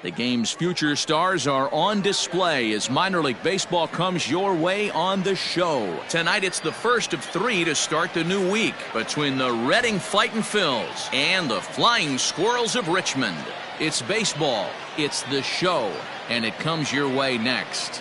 The game's future stars are on display as minor league baseball comes your way on the show. Tonight it's the first of 3 to start the new week between the Reading Fightin' Phils and the Flying Squirrels of Richmond. It's baseball, it's the show, and it comes your way next.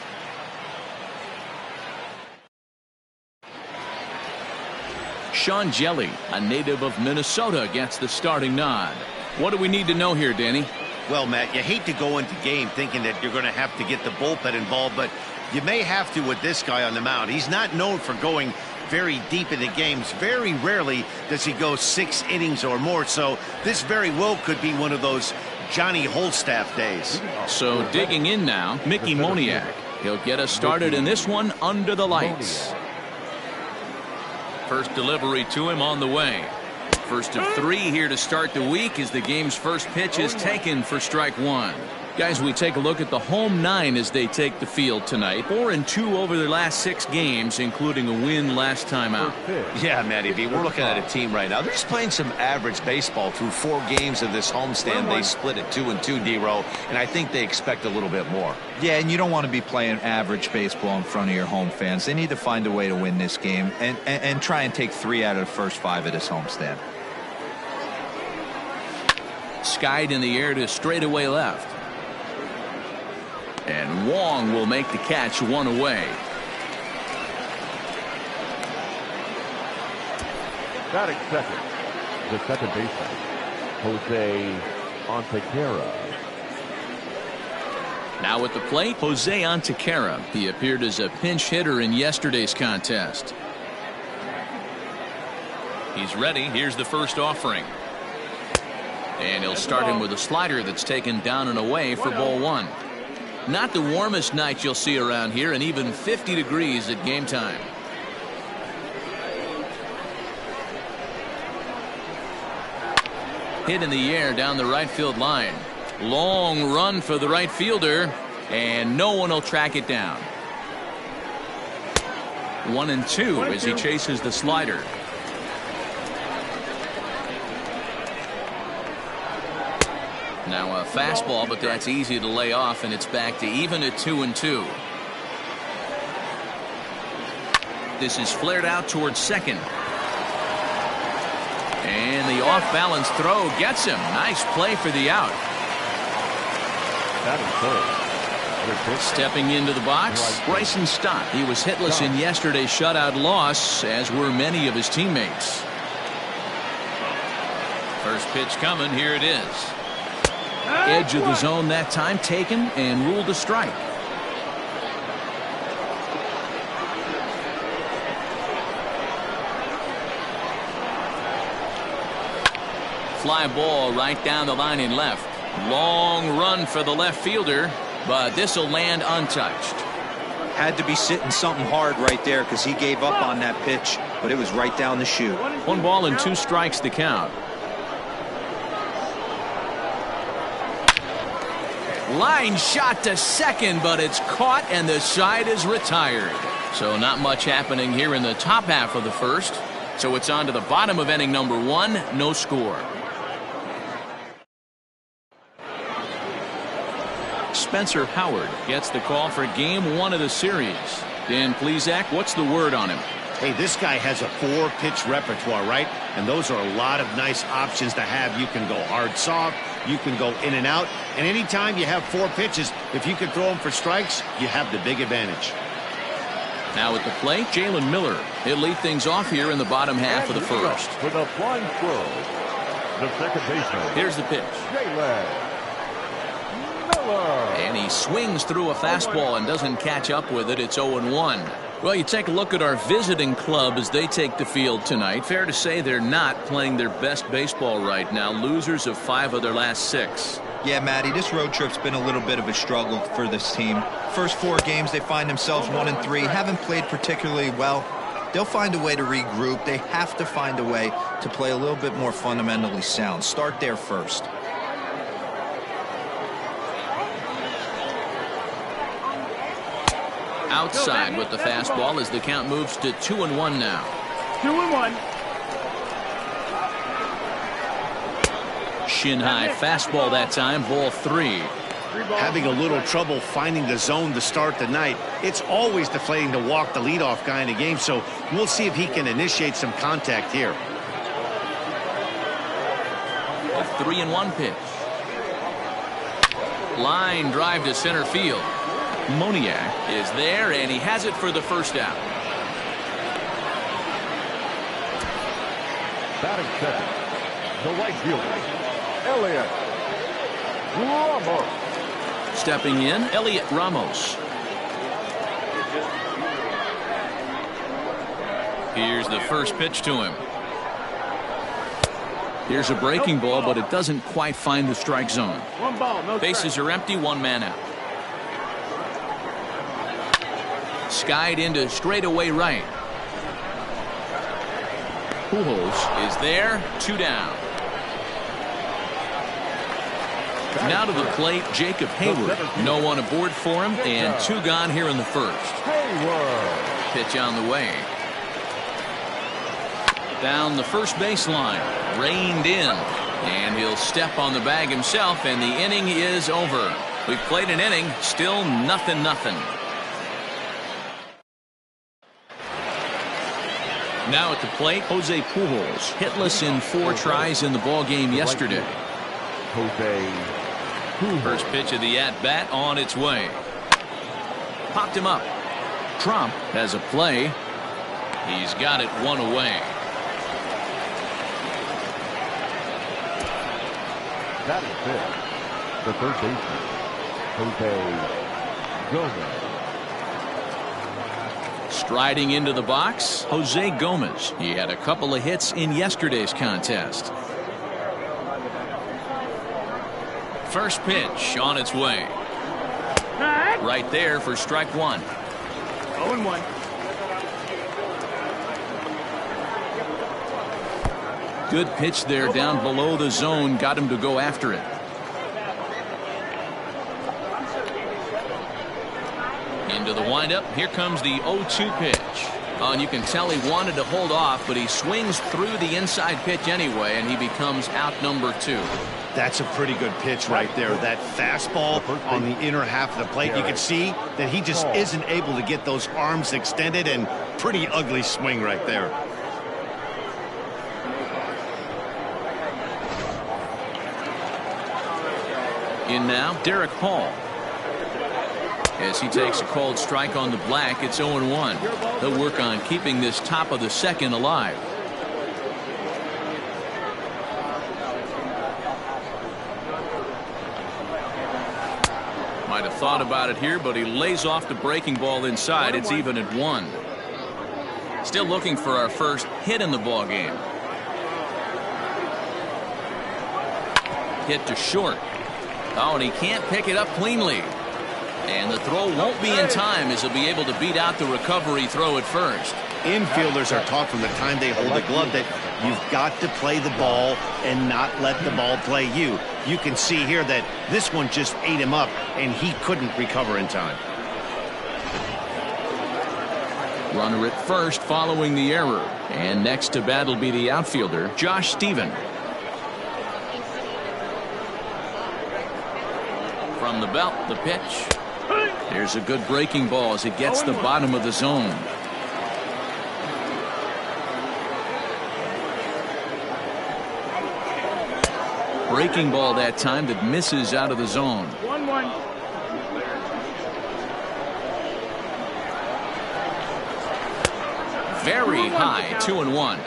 Sean Jelly, a native of Minnesota, gets the starting nod. What do we need to know here, Danny? Well, Matt, you hate to go into game thinking that you're going to have to get the bullpen involved, but you may have to with this guy on the mound. He's not known for going very deep into games. Very rarely does he go 6 innings or more, so this very well could be one of those Johnny Holstaff days. So digging in now, Mickey Moniak. He'll get us started in this one under the lights. First delivery to him on the way. First of 3 here to start the week as the game's first pitch is taken for strike 1. Guys, we take a look at the home 9 as they take the field tonight. 4-2 over their last 6 games, including a win last time out. Yeah, Matty B, we're looking at a team right now. They're just playing some average baseball through 4 games of this homestand. They split at 2-2, D-Row, and I think they expect a little bit more. Yeah, and you don't want to be playing average baseball in front of your home fans. They need to find a way to win this game and try and take 3 out of the first 5 of this homestand. Skied in the air to straightaway left. And Wong will make the catch 1 away. Batting second, the second baseman, Jose Antequera. Now at the plate, Jose Antequera. He appeared as a pinch hitter in yesterday's contest. He's ready. Here's the first offering. And he'll start him with a slider that's taken down and away for ball 1. Not the warmest night you'll see around here, and even 50 degrees at game time. Hit in the air down the right field line. Long run for the right fielder, and no one will track it down. 1-2 as he chases the slider. Now a fastball, but that's easy to lay off, and it's back to even at 2-2. This is flared out towards second. And the off-balance throw gets him. Nice play for the out. Stepping into the box, Bryson Stott. He was hitless in yesterday's shutout loss, as were many of his teammates. First pitch coming. Here it is. Edge of the zone that time, taken and ruled a strike. Fly ball right down the line in left. Long run for the left fielder, but this will land untouched. Had to be sitting something hard right there because he gave up on that pitch, but it was right down the chute. 1 ball and 2 strikes to count. Line shot to second, but it's caught and the side is retired. So not much happening here in the top half of the first. So it's on to the bottom of inning number 1. No score. Spencer Howard gets the call for game 1 of the series. Dan Plesac, what's the word on him? Hey, this guy has a 4-pitch repertoire, right? And those are a lot of nice options to have. You can go hard, soft. You can go in and out. And anytime you have 4 pitches, if you can throw them for strikes, you have the big advantage. Now at the plate, Jalen Miller. He'll lead things off here in the bottom half of the first. For the Flying Squirrels, the second baseman. Here's the pitch. Jalen Miller. And he swings through a fastball and doesn't catch up with it. It's 0-1. Well, you take a look at our visiting club as they take the field tonight. Fair to say they're not playing their best baseball right now. Losers of 5 of their last 6. Yeah, Matty, this road trip's been a little bit of a struggle for this team. First 4 games, they find themselves 1-3. Haven't played particularly well. They'll find a way to regroup. They have to find a way to play a little bit more fundamentally sound. Start there first. Outside with the fastball as the count moves to 2-1 now. 2-1. Shin high fastball that time, ball 3. having a little trouble finding the zone to start the night. It's always deflating to walk the leadoff guy in a game, so we'll see if he can initiate some contact here. A 3-1 pitch. Line drive to center field. Moniak is there, and he has it for the first out. Batting second, the right fielder, Elliot Ramos. Stepping in, Elliot Ramos. Here's the first pitch to him. Here's a breaking ball, but it doesn't quite find the strike zone. One ball, no Bases strike. are empty, one man out. Skied into straightaway right. Pujols is there, 2 down. Now to the plate, Jacob Hayward. No one aboard for him, and 2 gone here in the first. Hayward. Pitch on the way. Down the first baseline, reined in, and he'll step on the bag himself, and the inning is over. We've played an inning, still 0-0. Now at the plate, Jose Pujols, hitless in 4 tries in the ball game yesterday. Jose Pujols. First pitch of the at-bat on its way. Popped him up. Trump has a play. He's got it 1 away. That is it. The third baseman, Jose Gomez. Striding into the box, Jose Gomez. He had a couple of hits in yesterday's contest. First pitch on its way. Right there for strike 1. 0-1. Good pitch there down below the zone. Got him to go after it. Into the windup. Here comes the 0-2 pitch. And you can tell he wanted to hold off, but he swings through the inside pitch anyway, and he becomes out number 2. That's a pretty good pitch right there. That fastball on the inner half of the plate. You can see that he just isn't able to get those arms extended, and pretty ugly swing right there. In now, Derek Hall. As he takes a called strike on the black, it's 0-1. He'll work on keeping this top of the second alive. Might have thought about it here, but he lays off the breaking ball inside. It's even at 1. Still looking for our first hit in the ball game. Hit to short. Oh, and he can't pick it up cleanly. And the throw won't be in time, as he'll be able to beat out the recovery throw at first. Infielders are taught from the time they hold the glove that you've got to play the ball and not let the ball play you. You can see here that this one just ate him up, and he couldn't recover in time. Runner at first following the error. And next to bat will be the outfielder, Josh Stephen. From the belt, the pitch. There's a good breaking ball as it gets the bottom of the zone. Breaking ball that time that misses out of the zone. 1-1. Very high, 2-1.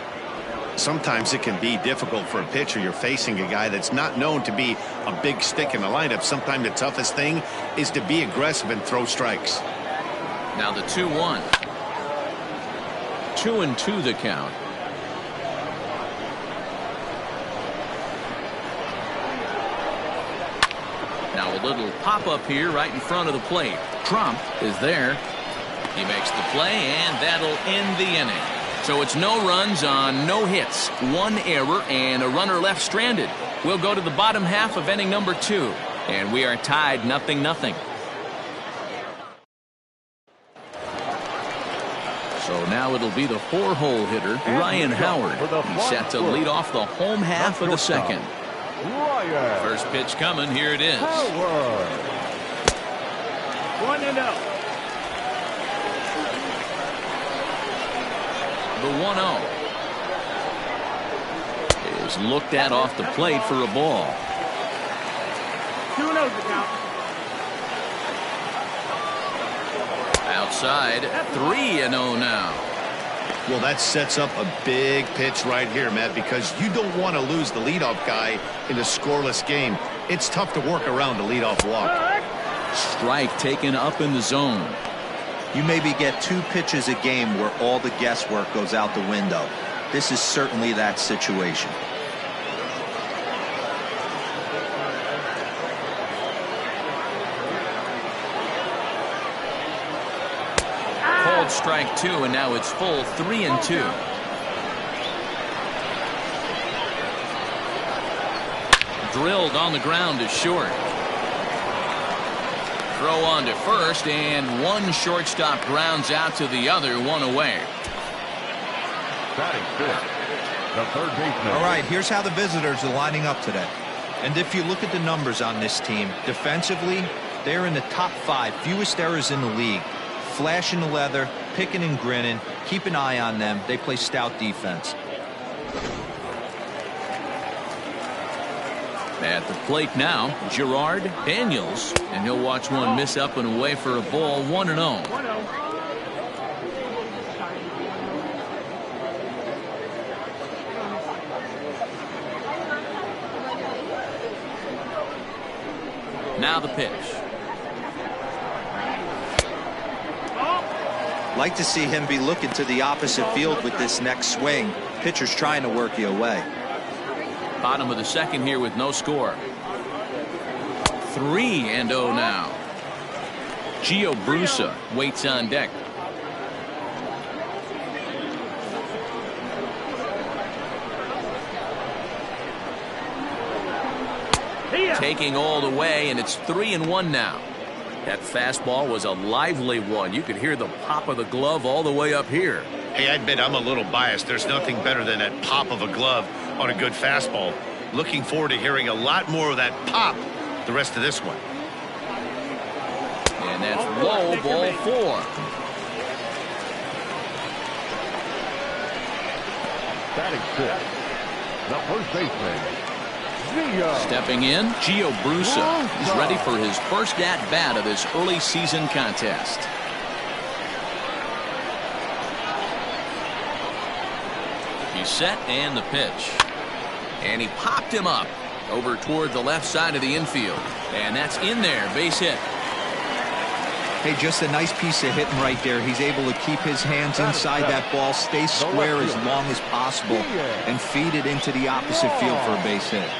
Sometimes it can be difficult for a pitcher. You're facing a guy that's not known to be a big stick in the lineup. Sometimes the toughest thing is to be aggressive and throw strikes. Now the 2-1. 2-2 the count. Now a little pop-up here right in front of the plate. Trump is there. He makes the play, and that'll end the inning. So it's no runs on no hits, 1 error, and a runner left stranded. We'll go to the bottom half of inning number 2, and we are tied 0-0. So now it'll be the 4-hole hitter, Ryan Howard. He's set to lead off the home half of the second. Ryan. First pitch coming. Here it is. Howard. 1-0. The 1-0 is looked at off the plate for a ball. 2-0 the count. Outside, 3-0 now. Well, that sets up a big pitch right here, Matt, because you don't want to lose the leadoff guy in a scoreless game. It's tough to work around the leadoff walk. Strike taken up in the zone. You maybe get 2 pitches a game where all the guesswork goes out the window. This is certainly that situation. Called strike 2, and now it's full 3-2. Drilled on the ground to short. Throw on to first, and one shortstop grounds out to the other, one away. Batting fifth, the third baseman. All right, here's how the visitors are lining up today. And if you look at the numbers on this team, defensively, they're in the top 5, fewest errors in the league. Flashing the leather, picking and grinning, keep an eye on them. They play stout defense. At the plate now, Gerard Daniels, and he'll watch one miss up and away for a ball. 1-0. 1-0. Now the pitch. Like to see him be looking to the opposite field with this next swing. Pitcher's trying to work you away. Bottom of the second here with no score. 3-0 now. Gio Brusa waits on deck. Taking all the way, and it's 3-1 now. That fastball was a lively one. You could hear the pop of the glove all the way up here. Hey, I admit I'm a little biased. There's nothing better than that pop of a glove on a good fastball. Looking forward to hearing a lot more of that pop the rest of this one. And that's low, ball 4. Batting fifth, the first baseman. Stepping in, Gio Brusa is ready for his first at-bat of this early season contest. He's set, and the pitch. And he popped him up over toward the left side of the infield. And that's in there, base hit. Hey, just a nice piece of hitting right there. He's able to keep his hands inside that ball, stay square as long as possible, and feed it into the opposite field for a base hit.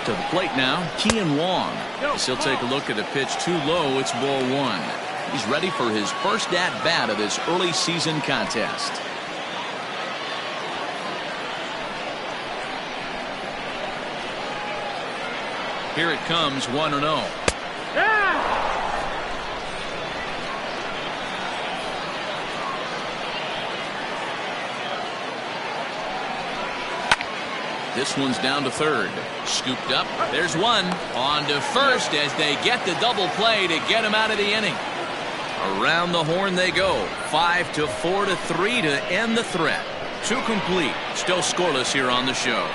To the plate now, Kian Wong. As he'll take a look at the pitch too low. It's ball 1. He's ready for his first at-bat of this early season contest. Here it comes, 1-0. This one's down to third. Scooped up. There's one. On to first as they get the double play to get him out of the inning. Around the horn they go. 5-4 to 3 to end the threat. 2 complete. Still scoreless here on the show.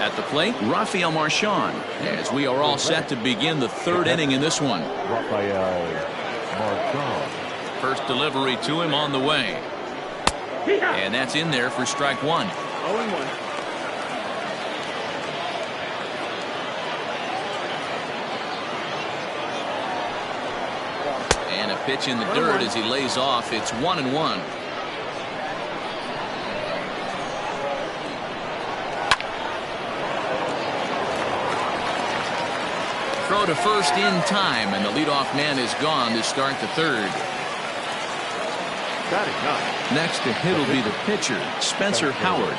At the plate, Rafael Marchand, as we are all set to begin the third inning in this one. Rafael Marchand. First delivery to him on the way. And that's in there for strike 1. 0-1. And a pitch in the dirt as he lays off. It's 1-1. Throw throw to first in time, and the leadoff man is gone to start the third. Next to hit will be the pitcher, Spencer Howard.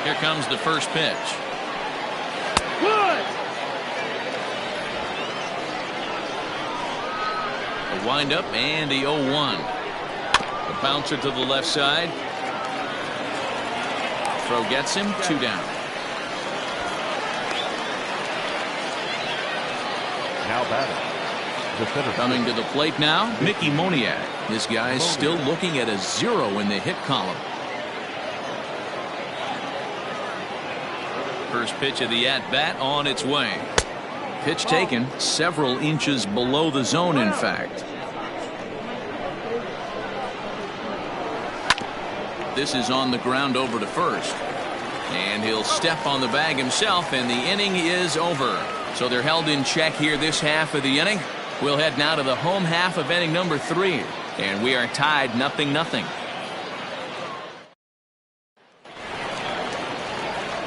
Here comes the first pitch. A windup and the 0-1. The bouncer to the left side. Throw gets him, 2 down. Now batting. Coming to the plate now, Mickey Moniak. This guy's still looking at a 0 in the hit column. First pitch of the at-bat on its way. Pitch taken several inches below the zone, in fact. This is on the ground over to first. And he'll step on the bag himself, and the inning is over. So they're held in check here this half of the inning. We'll head now to the home half of inning number 3. And we are tied 0-0.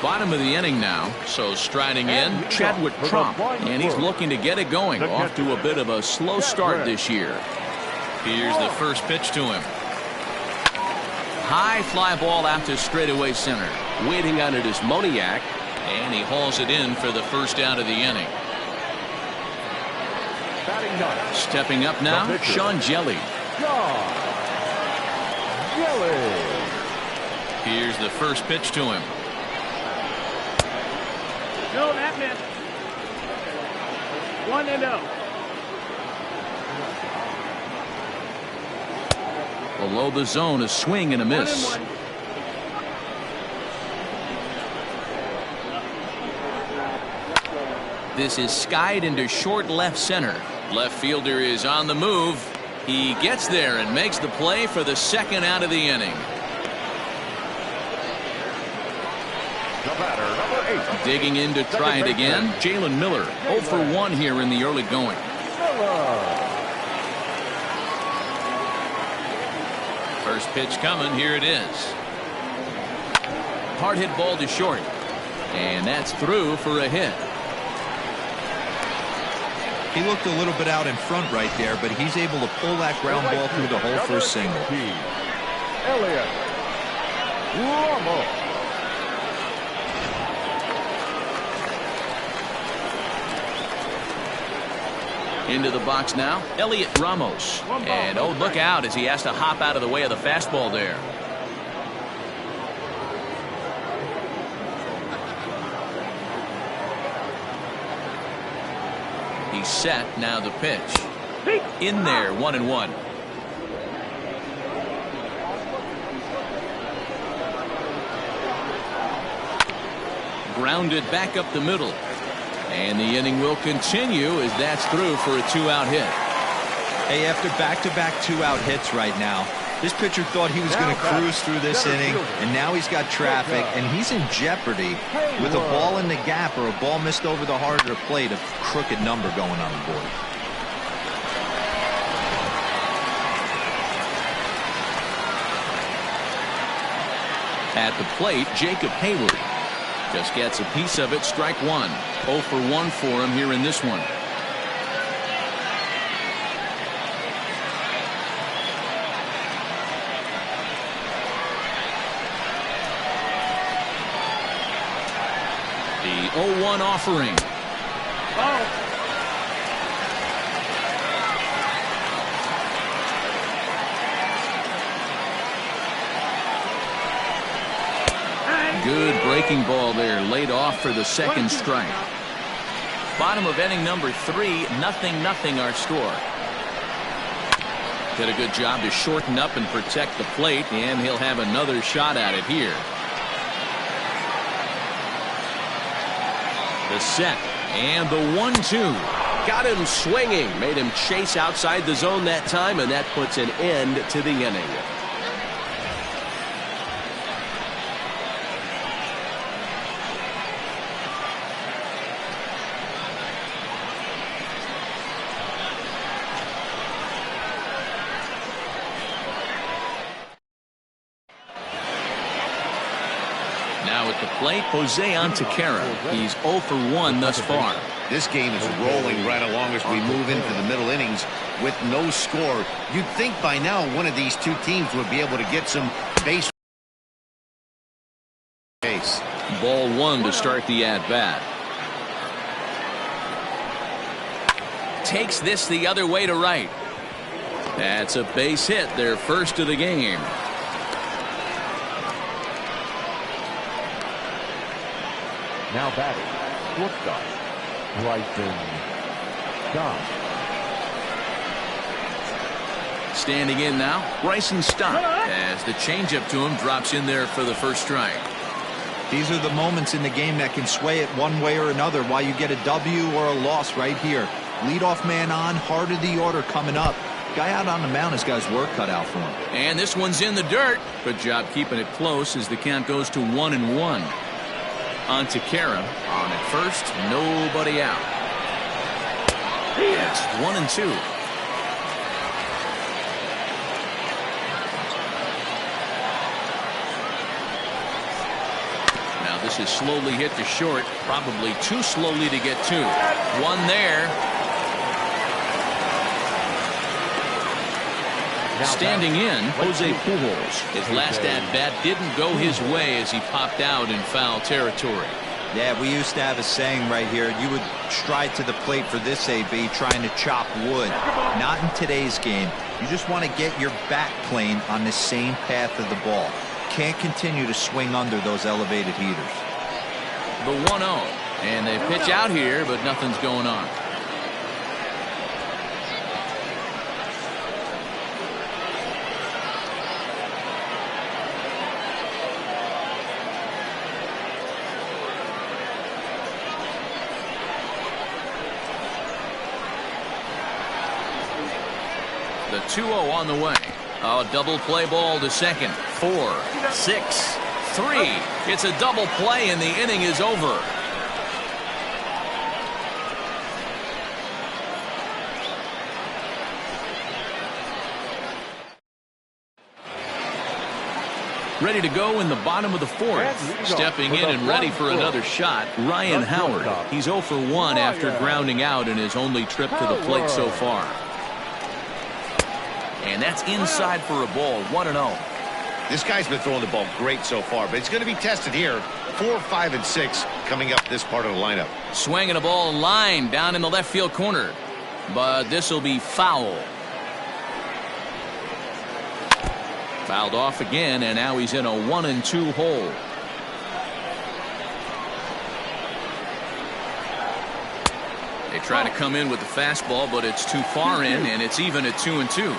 Bottom of the inning now, so striding in, Chadwick Trump, and he's looking to get it going. Off to a bit of a slow start this year. Here's the first pitch to him. High fly ball out to straightaway center. Waiting on it is Moniak, and he hauls it in for the first out of the inning. Stepping up now, Sean Jelly. Here's the first pitch to him. No, that missed. 1-0. Below the zone, a swing and a miss. 1-1. This is skied into short left center. Left fielder is on the move. He gets there and makes the play for the second out of the inning. The batter, number 8. Digging in to try it again, Jalen Miller. 0 for 1 here in the early going. First pitch coming. Here it is. Hard hit ball to short. And that's through for a hit. He looked a little bit out in front right there, but he's able to pull that ground ball through the hole for a single. Elliott Ramos. Into the box now, Elliott Ramos. And oh, look out as he has to hop out of the way of the fastball there. He's set, now the pitch. In there, 1-1. Grounded back up the middle. And the inning will continue as that's through for a 2-out hit. Hey, after back-to-back 2-out hits right now, this pitcher thought he was going to cruise through this inning, and now he's got traffic, and he's in jeopardy with a ball in the gap or a ball missed over the heart of the plate, a crooked number going on the board. At the plate, Jacob Hayward just gets a piece of it. Strike 1. 0 for 1 for him here in this one. The 0-1 offering. Good breaking ball there, laid off for the second strike. Bottom of inning number 3, 0-0 our score. Did a good job to shorten up and protect the plate, and he'll have another shot at it here. The set and the 1-2. Got him swinging, made him chase outside the zone that time, and that puts an end to the inning. plate, Jose Antequera. He's 0 for 1 thus far. This game is rolling right along as we move into the middle innings with no score. You'd think by now one of these two teams would be able to get some base. Ball 1 to start the at-bat. Takes this the other way to right. That's a base hit, their first of the game. Now batting, shortstop, Bryson Stott. Standing in now, Bryson Stott, as the changeup to him drops in there for the first strike. These are the moments in the game that can sway it one way or another, why you get a W or a loss right here. Leadoff man on, heart of the order coming up. Guy out on the mound has got his work cut out for him. And this one's in the dirt. Good job keeping it close as the count goes to 1-1. Antequera on at first, nobody out. It's 1-2. Now this is slowly hit to short, probably too slowly to get to. One there. Standing in, Jose Pujols. His last at-bat didn't go his way as he popped out in foul territory. Yeah, we used to have a saying right here. You would stride to the plate for this AB trying to chop wood. Not in today's game. You just want to get your bat plane on the same path of the ball. Can't continue to swing under those elevated heaters. The 1-0. And they pitch out here, but nothing's going on. The 2-0 on the way. Oh, double play ball to second. 4, 6, 3. It's a double play and the inning is over. Ready to go in the bottom of the fourth. Stepping in and ready for another shot, Ryan Howard. He's 0 for 1 after grounding out in his only trip to the plate so far. And that's inside for a ball, 1-0. This guy's been throwing the ball great so far, but it's going to be tested here. 4, 5, and 6 coming up this part of the lineup. Swinging a ball line down in the left field corner. But this will be foul. Fouled off again, and now he's in a 1-2 hole. They try to come in with the fastball, but it's too far in, and it's even at 2-2.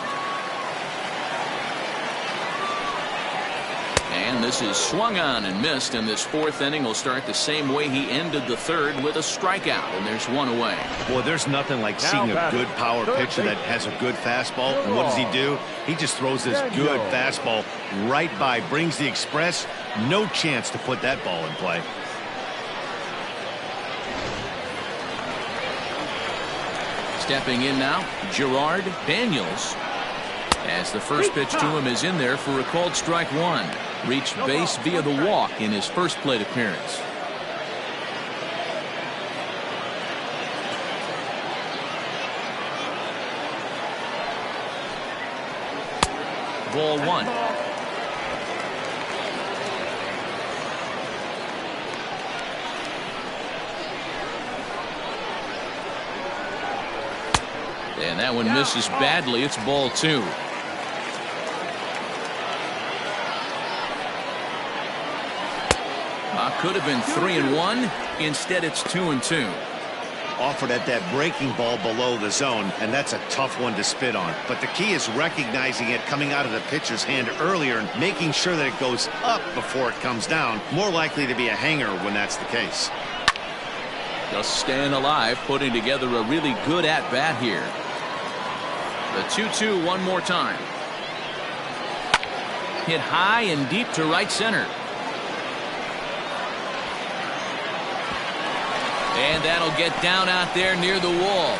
And this is swung on and missed, and this fourth inning will start the same way he ended the third with a strikeout, and there's one away. Boy, there's nothing like seeing a good power pitcher that has a good fastball. And what does he do? He just throws this good fastball right by, brings the express. No chance to put that ball in play. Stepping in now, Gerard Daniels. As the first pitch to him is in there for a called strike one. Reached base via the walk in his first plate appearance. Ball one. And that one misses badly. It's ball two. Could have been 3-1. Instead, it's 2-2. Offered at that breaking ball below the zone, and that's a tough one to spit on. But the key is recognizing it coming out of the pitcher's hand earlier and making sure that it goes up before it comes down. More likely to be a hanger when that's the case. Just staying alive, putting together a really good at-bat here. The 2-2 one more time. Hit high and deep to right center. And that'll get down out there near the wall.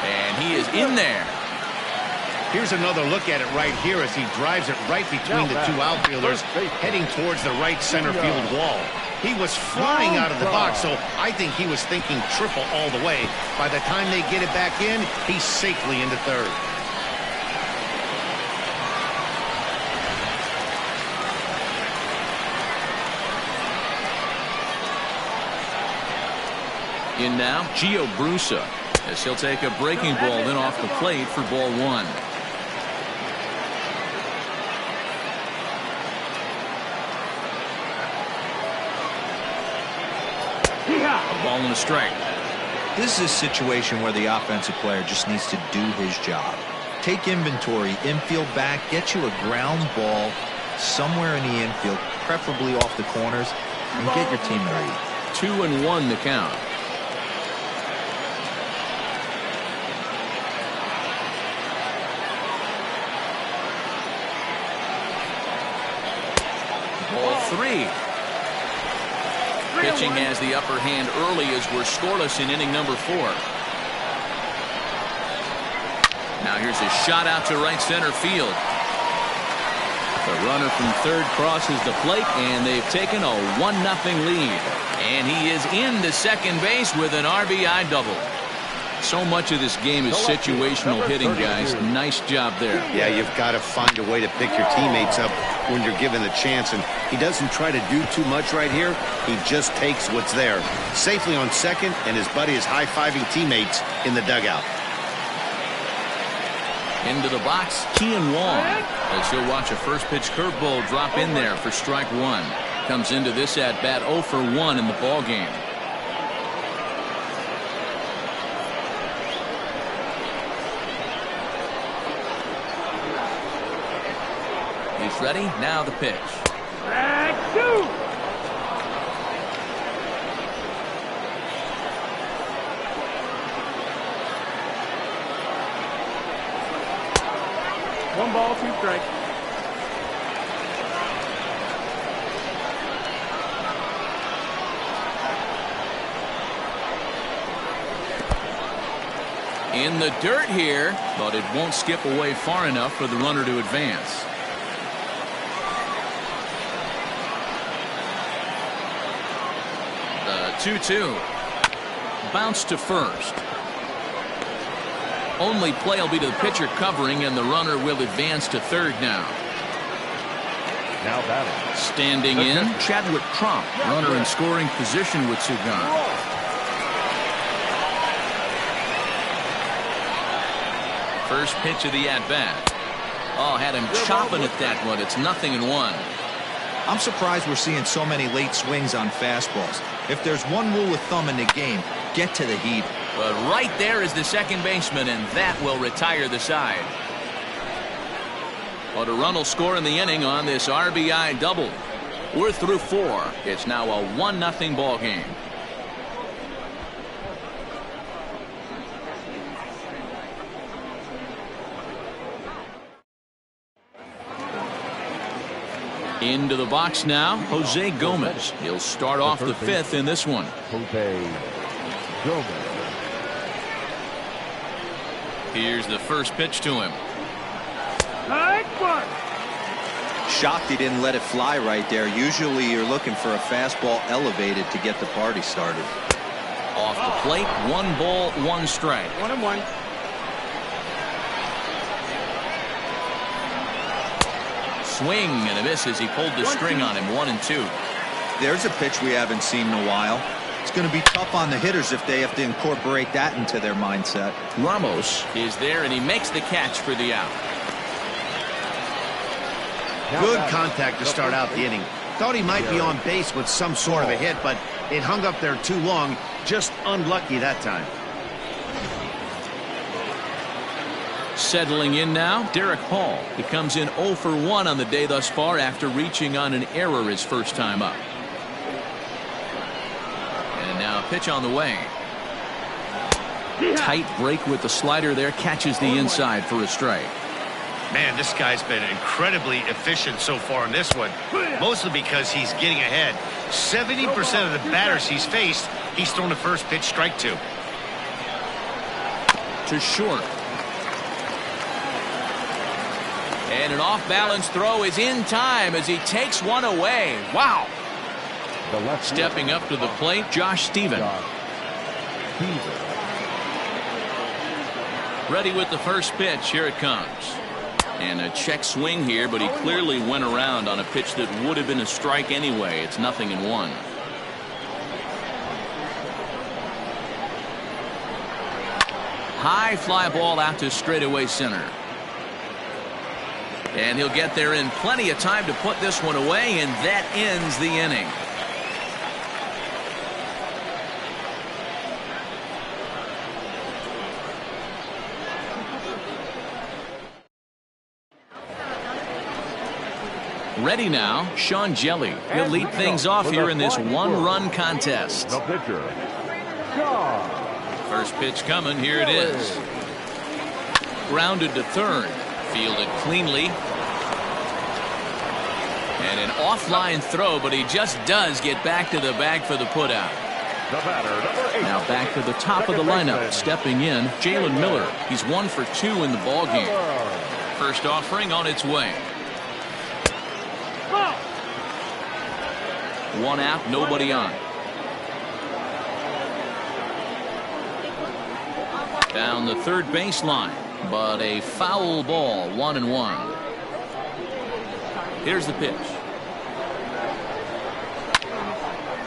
And he is in there. Here's another look at it right here as he drives it right between the two outfielders, heading towards the right center field wall. He was flying out of the box, so I think he was thinking triple all the way. By the time they get it back in, he's safely into third. In now, Gio Brusa, as he'll take a breaking ball then off the plate for ball one. A ball and a strike. This is a situation where the offensive player just needs to do his job. Take inventory, infield back, get you a ground ball somewhere in the infield, preferably off the corners, and get your team ready. 2-1 the count. Ball three. Pitching has the upper hand early as we're scoreless in inning number 4. Now here's a shot out to right center field. The runner from third crosses the plate, and they've taken a 1-0 lead. And he is into second base with an RBI double. So much of this game is situational hitting, guys. Nice job there. Yeah, you've got to find a way to pick your teammates up when you're given the chance, and he doesn't try to do too much right here. He just takes what's there. Safely on second, and his buddy is high-fiving teammates in the dugout. Into the box, Kean Wong, as he'll watch a first pitch curveball drop in there for strike one. Comes into this at bat 0 for 1 in the ball game. He's ready. Now the pitch. One ball, 2 strikes. In the dirt here, but it won't skip away far enough for the runner to advance. The 2-2. Bounce to first. Only play will be to the pitcher covering, and the runner will advance to third now. Now batting. Standing in, Chadwick Trump, runner in scoring position with 2 gone. First pitch of the at-bat. Oh, had him chopping at that one. It's 0-1. I'm surprised we're seeing so many late swings on fastballs. If there's one rule of thumb in the game, get to the heat. But right there is the second baseman, and that will retire the side. But a run will score in the inning on this RBI double. We're through 4. It's now a 1-0 ball game. Into the box now, Jose Gomez. He'll start off the 5th in this one. Jose Gomez. Here's the first pitch to him. Shocked he didn't let it fly right there. Usually you're looking for a fastball elevated to get the party started. Off the plate, 1 ball, 1 strike. 1-1. Swing and a miss as he pulled the string on him. 1-2. There's a pitch we haven't seen in a while. It's going to be tough on the hitters if they have to incorporate that into their mindset. Ramos is there, and he makes the catch for the out. Good contact to start out the inning. Thought he might be on base with some sort of a hit, but it hung up there too long. Just unlucky that time. Settling in now, Derek Hall. He comes in 0 for 1 on the day thus far after reaching on an error his first time up. And now a pitch on the way. Tight break with the slider there, catches the inside for a strike. Man, this guy's been incredibly efficient so far in this one, mostly because he's getting ahead. 70% of the batters he's faced, he's thrown the first pitch strike to. To short. And an off-balance throw is in time as he takes one away. Wow. Stepping up to the plate, Josh Stephen. Ready with the first pitch. Here it comes. And a check swing here, but he clearly went around on a pitch that would have been a strike anyway. It's 0-1. High fly ball out to straightaway center. And he'll get there in plenty of time to put this one away, and that ends the inning. Ready now, Sean Jelly. He'll lead things off here in this one-run contest. The pitcher, First pitch coming. Here it is. Grounded to third. Fielded cleanly. And an offline throw, but he just does get back to the bag for the putout. the batter, number 8. Now back to the top of the lineup. Stepping in, Jalen Miller. He's 1 for 2 in the ballgame. First offering on its way. One out, nobody on. Down the third baseline, but a foul ball, 1-1. Here's the pitch.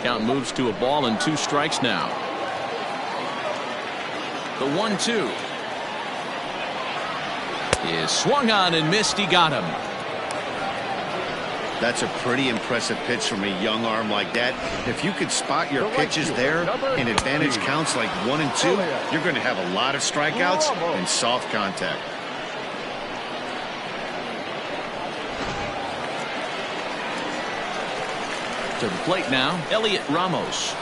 Count moves to a ball and 2 strikes now. The 1-2 is swung on and missed. He got him. That's a pretty impressive pitch from a young arm like that. If you could spot your pitches there in advantage counts like 1 and 2, you're going to have a lot of strikeouts and soft contact. To the plate now, Elliot Ramos.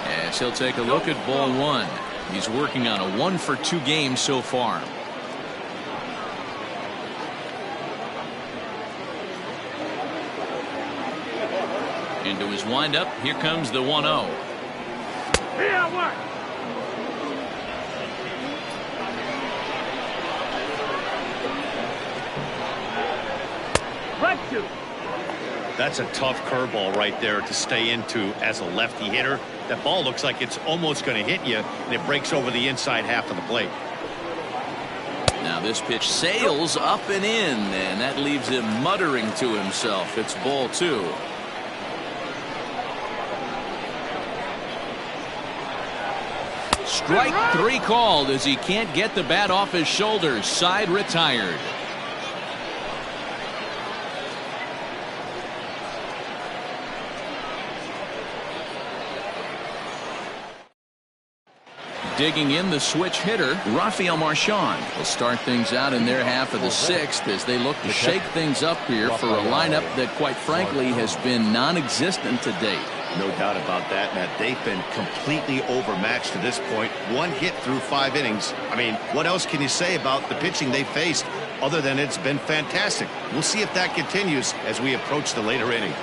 As he'll take a look at ball 1. He's working on a 1 for 2 game so far. Into his windup. Here comes the 1-0. That's a tough curveball right there to stay into as a lefty hitter. That ball looks like it's almost going to hit you, and it breaks over the inside half of the plate. Now this pitch sails up and in, and that leaves him muttering to himself. It's ball 2. Strike 3 called as he can't get the bat off his shoulders. Side retired. Digging in, the switch hitter, Rafael Marchand, will start things out in their half of the 6th as they look to shake things up here for a lineup that, quite frankly, has been non-existent to date. No doubt about that, Matt. They've been completely overmatched to this point. 1 hit through 5 innings. I mean, what else can you say about the pitching they faced other than it's been fantastic? We'll see if that continues as we approach the later inning.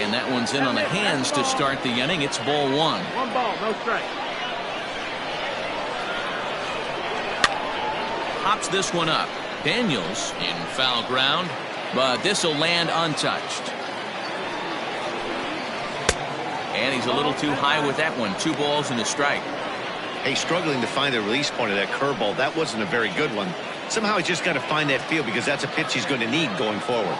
And that one's in on the hands to start the inning. It's ball 1. 1 ball, no strike. Pops this one up. Daniels in foul ground, but this will land untouched. And he's a little too high with that one. 2 balls and a strike. Hey, struggling to find the release point of that curveball. That wasn't a very good one. Somehow he's just got to find that feel because that's a pitch he's going to need going forward.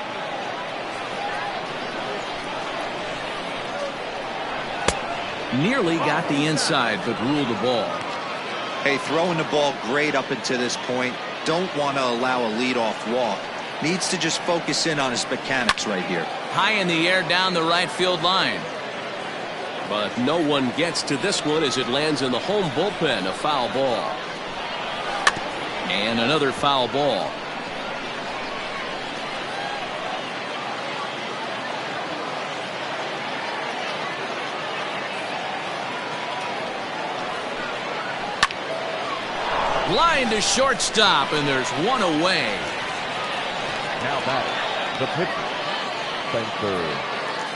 Nearly got the inside, but ruled the ball. Hey, throwing the ball great up until this point. Don't want to allow a leadoff walk. Needs to just focus in on his mechanics right here. High in the air down the right field line. But no one gets to this one as it lands in the home bullpen. A foul ball. And another foul ball. Line to shortstop, and there's one away. Now back, the pitcher, Spencer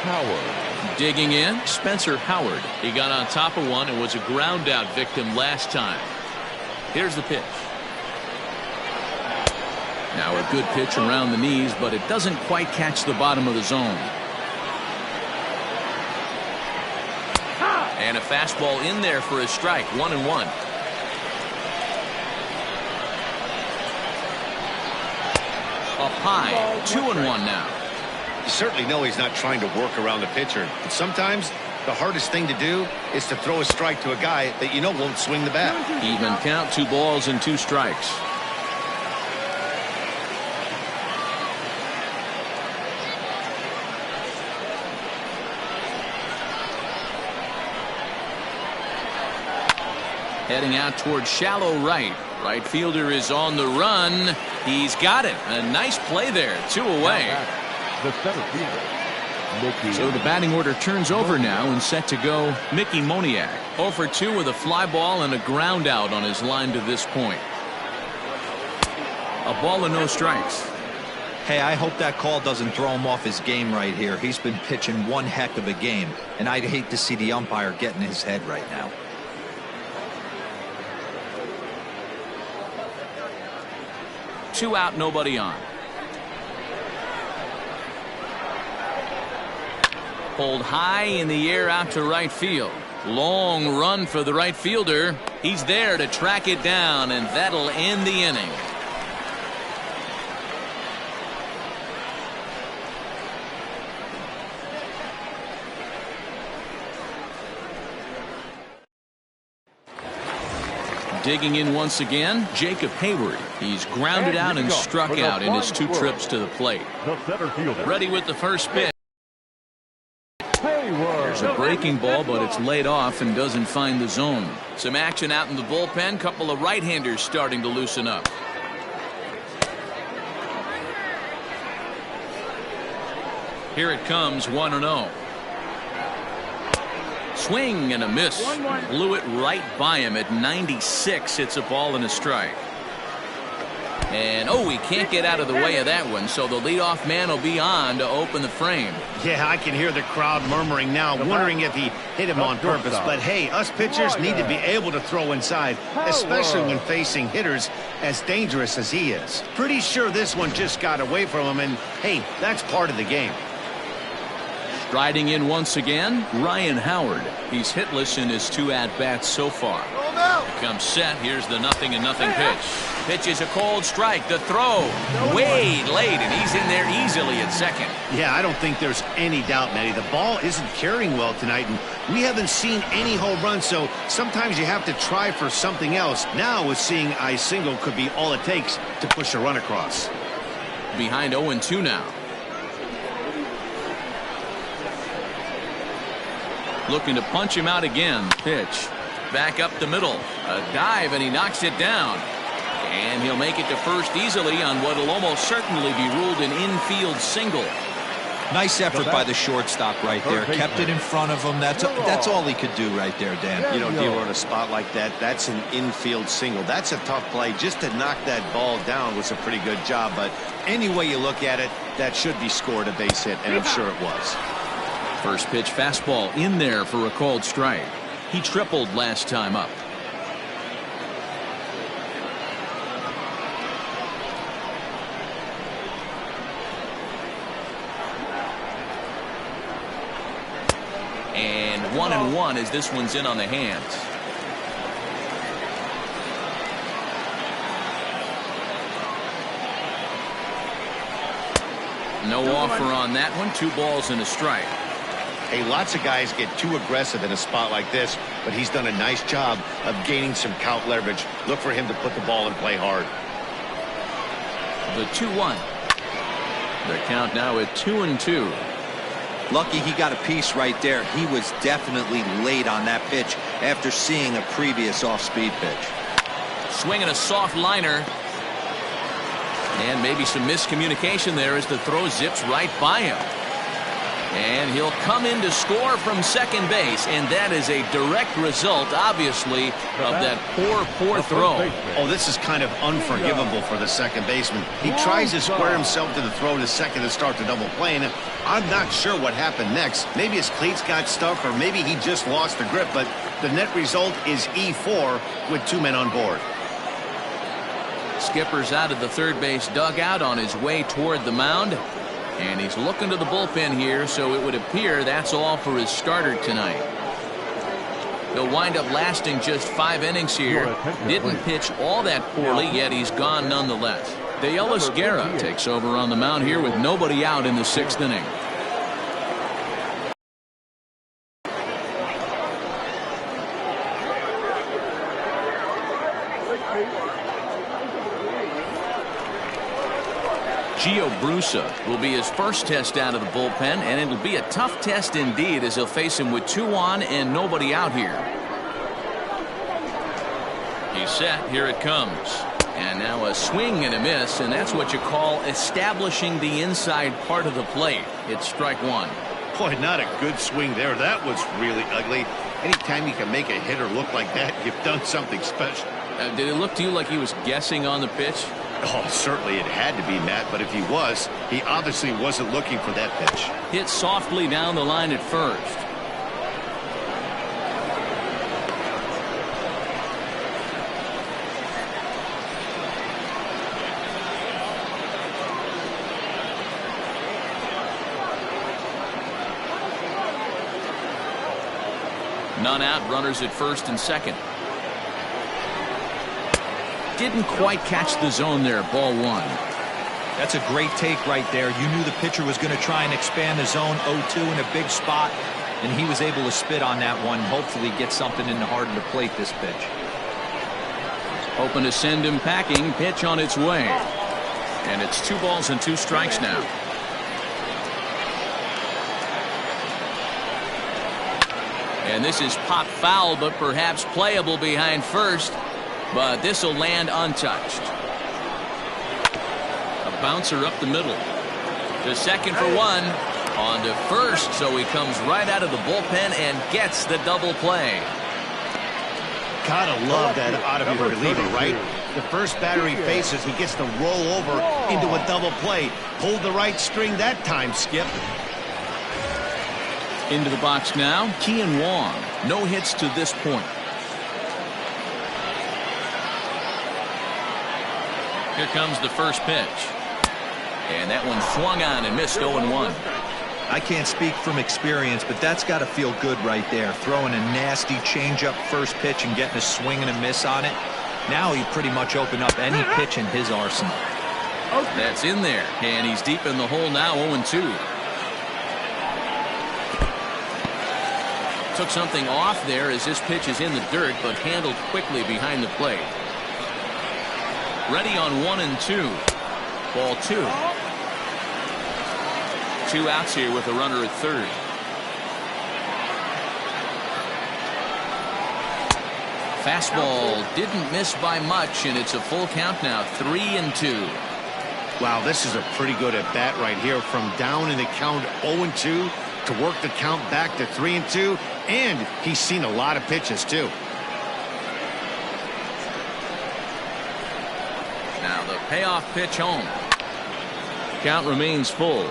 Howard. Digging in, Spencer Howard. He got on top of one and was a ground out victim last time. Here's the pitch. Now a good pitch around the knees, but it doesn't quite catch the bottom of the zone. And a fastball in there for a strike. 1-1. Up high. 2-1 now. You certainly know he's not trying to work around the pitcher, but sometimes the hardest thing to do is to throw a strike to a guy that you know won't swing the bat. Even count, 2 balls and 2 strikes. Heading out towards shallow right. Right fielder is on the run. He's got it. A nice play there. 2 away. The center fielder, Mickey. So the batting order turns over now and set to go Mickey Moniak. 0 for 2 with a fly ball and a ground out on his line to this point. A ball and no strikes. Hey, I hope that call doesn't throw him off his game right here. He's been pitching one heck of a game, and I'd hate to see the umpire get in his head right now. 2 out, nobody on. Pulled high in the air out to right field. Long run for the right fielder. He's there to track it down, and that'll end the inning. Digging in once again, Jacob Hayward. He's grounded out and struck out in his 2 trips to the plate. The center fielder, Ready with the first pitch. Hayward. There's a breaking ball, but it's laid off and doesn't find the zone. Some action out in the bullpen. Couple of right-handers starting to loosen up. Here it comes, 1-0. Swing and a miss. Blew it right by him at 96. It's a ball and a strike. And oh, he can't get out of the way of that one, so the leadoff man will be on to open the frame. Yeah, I can hear the crowd murmuring now, wondering if he hit him on purpose. But hey, us pitchers need to be able to throw inside, especially when facing hitters as dangerous as he is. Pretty sure this one just got away from him, and hey, that's part of the game. Striding in once again, Ryan Howard. He's hitless in his 2 at-bats so far. Comes set. Here's the 0-0 pitch. Pitch is a cold strike. The throw way late, and he's in there easily at second. Yeah, I don't think there's any doubt, Matty. The ball isn't carrying well tonight, and we haven't seen any home runs, so sometimes you have to try for something else. Now with seeing a single could be all it takes to push a run across. Behind 0-2 now. Looking to punch him out again. Pitch. Back up the middle. A dive, and he knocks it down. And he'll make it to first easily on what will almost certainly be ruled an infield single. Nice effort by the shortstop right there. Kept it in front of him. That's all he could do right there, Dan. You know, Dero, in a spot like that, that's an infield single. That's a tough play. Just to knock that ball down was a pretty good job. But any way you look at it, that should be scored a base hit, and I'm sure it was. First pitch fastball in there for a called strike. He tripled last time up. And 1-1 as this one's in on the hands. No offer on that one. 2 balls and a strike. Hey, lots of guys get too aggressive in a spot like this, but he's done a nice job of gaining some count leverage. Look for him to put the ball and play hard. The 2-1. The count now at 2-2. Lucky he got a piece right there. He was definitely late on that pitch after seeing a previous off-speed pitch. Swinging a soft liner. And maybe some miscommunication there as the throw zips right by him. And he'll come in to score from second base, and that is a direct result, obviously, of that poor throw. Oh, this is kind of unforgivable for the second baseman. He tries to square himself to the throw to second to start the double play, and I'm not sure what happened next. Maybe his cleats got stuck, or maybe he just lost the grip, but the net result is E4 with 2 men on board. Skipper's out of the third base dugout on his way toward the mound. And he's looking to the bullpen here, so it would appear that's all for his starter tonight. He'll wind up lasting just 5 innings here. Didn't pitch all that poorly, yet he's gone nonetheless. De Guerra takes over on the mound here with nobody out in the 6th inning. Gio Brusa will be his first test out of the bullpen, and it'll be a tough test indeed as he'll face him with 2 on and nobody out here. He's set. Here it comes. And now a swing and a miss, and that's what you call establishing the inside part of the plate. It's strike 1. Boy, not a good swing there. That was really ugly. Anytime you can make a hitter look like that, you've done something special. Did it look to you like he was guessing on the pitch? Oh, certainly it had to be, Matt, but if he was, he obviously wasn't looking for that pitch. Hit softly down the line at first. None out, runners at first and second. Didn't quite catch the zone there. Ball 1. That's a great take right there. You knew the pitcher was going to try and expand the zone 0-2 in a big spot, and he was able to spit on that one. Hopefully get something in the heart of the plate this pitch. Hoping to send him packing. Pitch on its way. And it's 2 balls and 2 strikes now. And this is pop foul, but perhaps playable behind first. But this will land untouched. A bouncer up the middle. To second for 1. On to first, so he comes right out of the bullpen and gets the double play. Gotta love that out of your reliever, right? The first batter he faces, he gets to roll over into a double play. Pulled the right string that time, Skip. Into the box now, Kean Wong. No hits to this point. Here comes the first pitch. And that one swung on and missed 0-1. I can't speak from experience, but that's got to feel good right there. Throwing a nasty changeup first pitch and getting a swing and a miss on it. Now he pretty much opened up any pitch in his arsenal. That's in there. And he's deep in the hole now, 0-2. Took something off there as this pitch is in the dirt, but handled quickly behind the plate. Ready on 1 and 2. Ball 2. 2 outs here with a runner at third. Fastball didn't miss by much, and it's a full count now, 3-2. Wow, this is a pretty good at bat right here. From down in the count 0-2 to work the count back to 3-2, and he's seen a lot of pitches too. Now the payoff pitch home. Count remains full.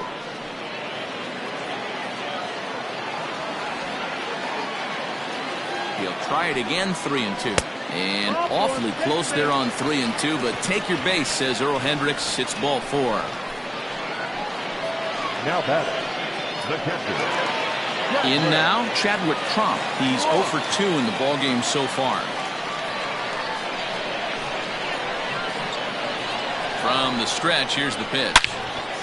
He'll try it again, 3-2. And awfully close there on 3-2, but take your base, says Earl Hendricks. It's ball 4. Now batting, the catcher. In now, Chadwick Tromp. He's 0 for 2 in the ballgame so far. From the stretch, here's the pitch.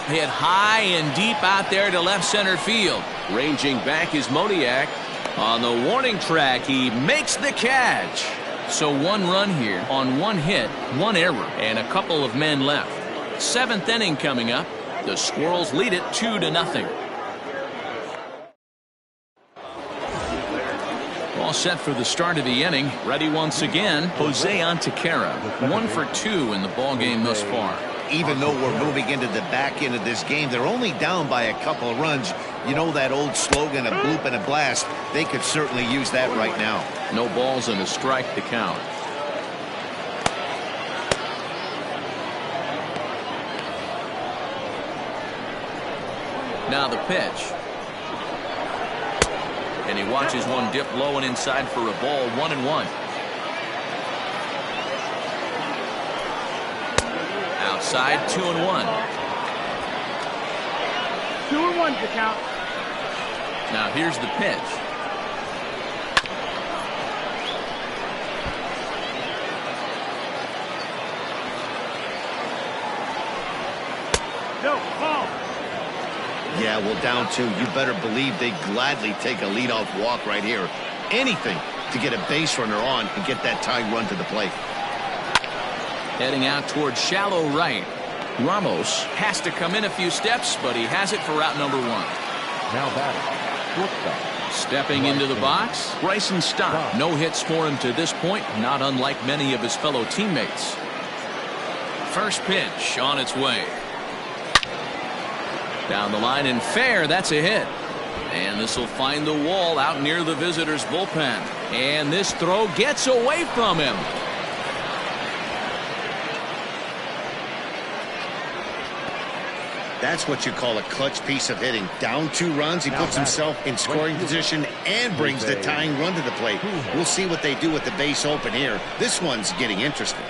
Hit high and deep out there to left center field. Ranging back is Moniak. On the warning track, he makes the catch. So 1 run here on 1 hit, 1 error, and a couple of men left. 7th inning coming up. The Squirrels lead it 2-0. All set for the start of the inning. Ready once again, Jose Antequera. 1 for 2 in the ballgame thus far. Even though we're moving into the back end of this game, they're only down by a couple of runs. You know that old slogan, a bloop and a blast. They could certainly use that right now. No balls and a strike to count. Now the pitch. And he watches one dip low and inside for a ball, 1-1. outside, 2-1. 2-1 to count. Now here's the pitch. No, ball. Yeah, well, down 2. You better believe they gladly take a leadoff walk right here. Anything to get a base runner on and get that tying run to the plate. Heading out towards shallow right. Ramos has to come in a few steps, but he has it for route number 1. Now batting, shortstop. Stepping into the box, Bryson Stott. No hits for him to this point, not unlike many of his fellow teammates. First pitch on its way. Down the line and fair, that's a hit. And this will find the wall out near the visitors' bullpen. And this throw gets away from him. That's what you call a clutch piece of hitting. Down 2 runs, he puts himself in scoring position and brings the tying run to the plate. We'll see what they do with the base open here. This one's getting interesting.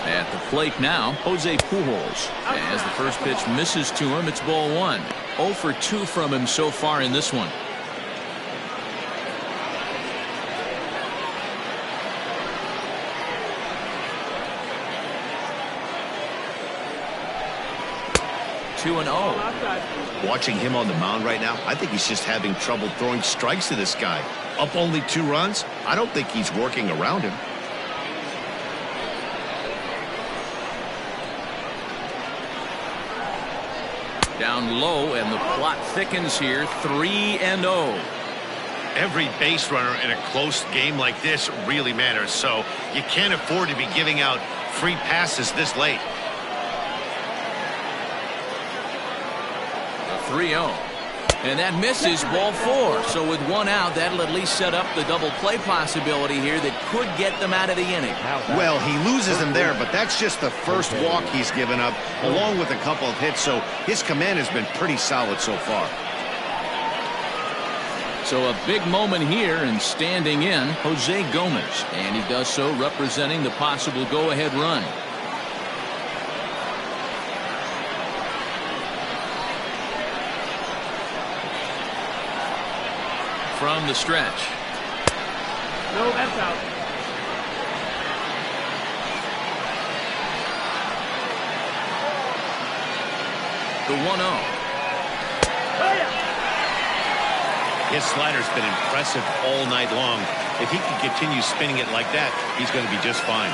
At the plate now, Jose Pujols. As the first pitch misses to him, it's ball 1. 0 for 2 from him so far in this one. Two and 0. Watching him on the mound right now, I think he's just having trouble throwing strikes to this guy. Up only 2 runs, I don't think he's working around him. Down low, and the plot thickens here. 3-0. Every base runner in a close game like this really matters, so you can't afford to be giving out free passes this late. 3-0. And that misses, ball 4. So with 1 out, that'll at least set up the double play possibility here that could get them out of the inning. Well, he loses him there, but that's just the first walk he's given up, along with a couple of hits, so his command has been pretty solid so far. So a big moment here, and standing in, Jose Gomez. And he does so representing the possible go-ahead run. From the stretch. No, that's out. The 1-0. His slider's been impressive all night long. If he can continue spinning it like that, he's going to be just fine.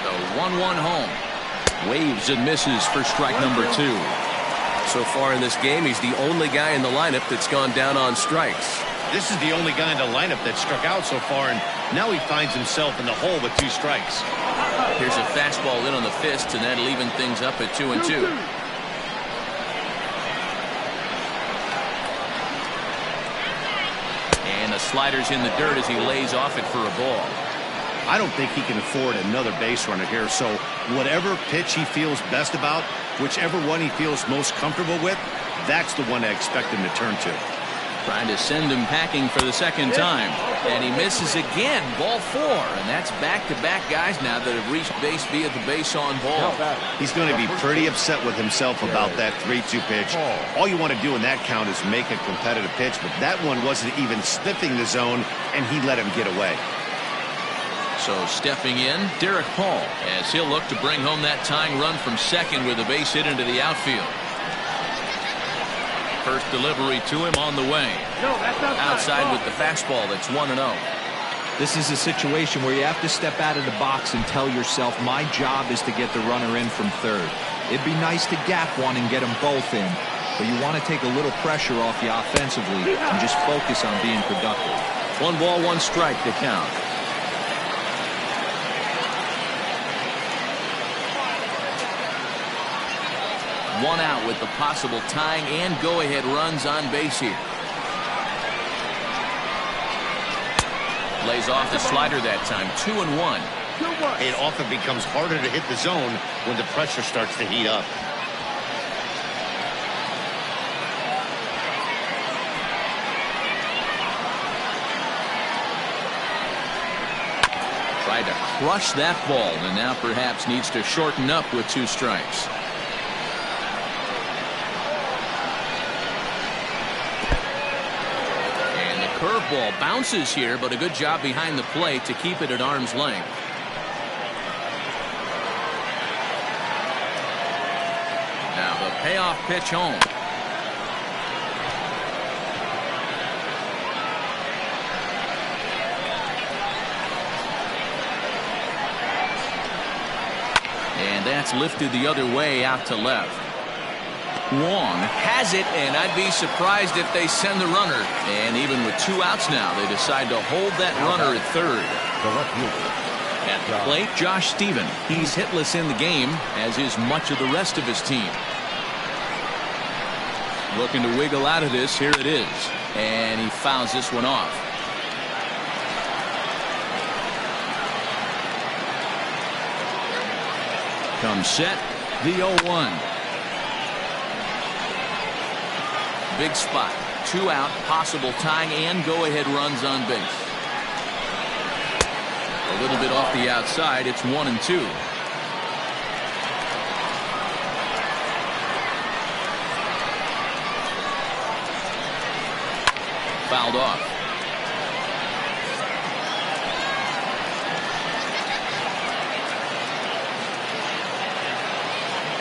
The 1-1 home. Waves and misses for strike number 2. So far in this game, he's the only guy in the lineup that's gone down on strikes. This is the only guy in the lineup that struck out so far, and now he finds himself in the hole with 2 strikes. Here's a fastball in on the fist, and that'll even things up at 2-2. And the slider's in the dirt as he lays off it for a ball. I don't think he can afford another base runner here, so whatever pitch he feels best about, whichever one he feels most comfortable with, that's the one I expect him to turn to. Trying to send him packing for the second time. And he misses again, ball 4. And that's back-to-back guys now that have reached base via the base on ball. He's going to be pretty upset with himself about that 3-2 pitch. All you want to do in that count is make a competitive pitch, but that one wasn't even sniffing the zone, and he let him get away. So stepping in, Derek Hall, as he'll look to bring home that tying run from second with a base hit into the outfield. First delivery to him on the way. Outside with the fastball, that's 1-0. This is a situation where you have to step out of the box and tell yourself, my job is to get the runner in from third. It'd be nice to gap one and get them both in, but you want to take a little pressure off you offensively and just focus on being productive. 1 ball, 1 strike to count. One out with the possible tying and go-ahead runs on base here. Lays off the slider that time. 2-1. It often becomes harder to hit the zone when the pressure starts to heat up. crushed that ball and now perhaps needs to shorten up with 2 strikes. And the curveball bounces here, but a good job behind the plate to keep it at arm's length. Now the payoff pitch home. And that's lifted the other way out to left. Wong has it, and I'd be surprised if they send the runner. And even with 2 outs now, they decide to hold that runner at third. At the plate, Josh Stephen. He's hitless in the game, as is much of the rest of his team. Looking to wiggle out of this. Here it is. And he fouls this one off. Comes set, the 0-1. Big spot. 2 out, possible tying and go-ahead runs on base. A little bit off the outside. It's 1-2. Fouled off.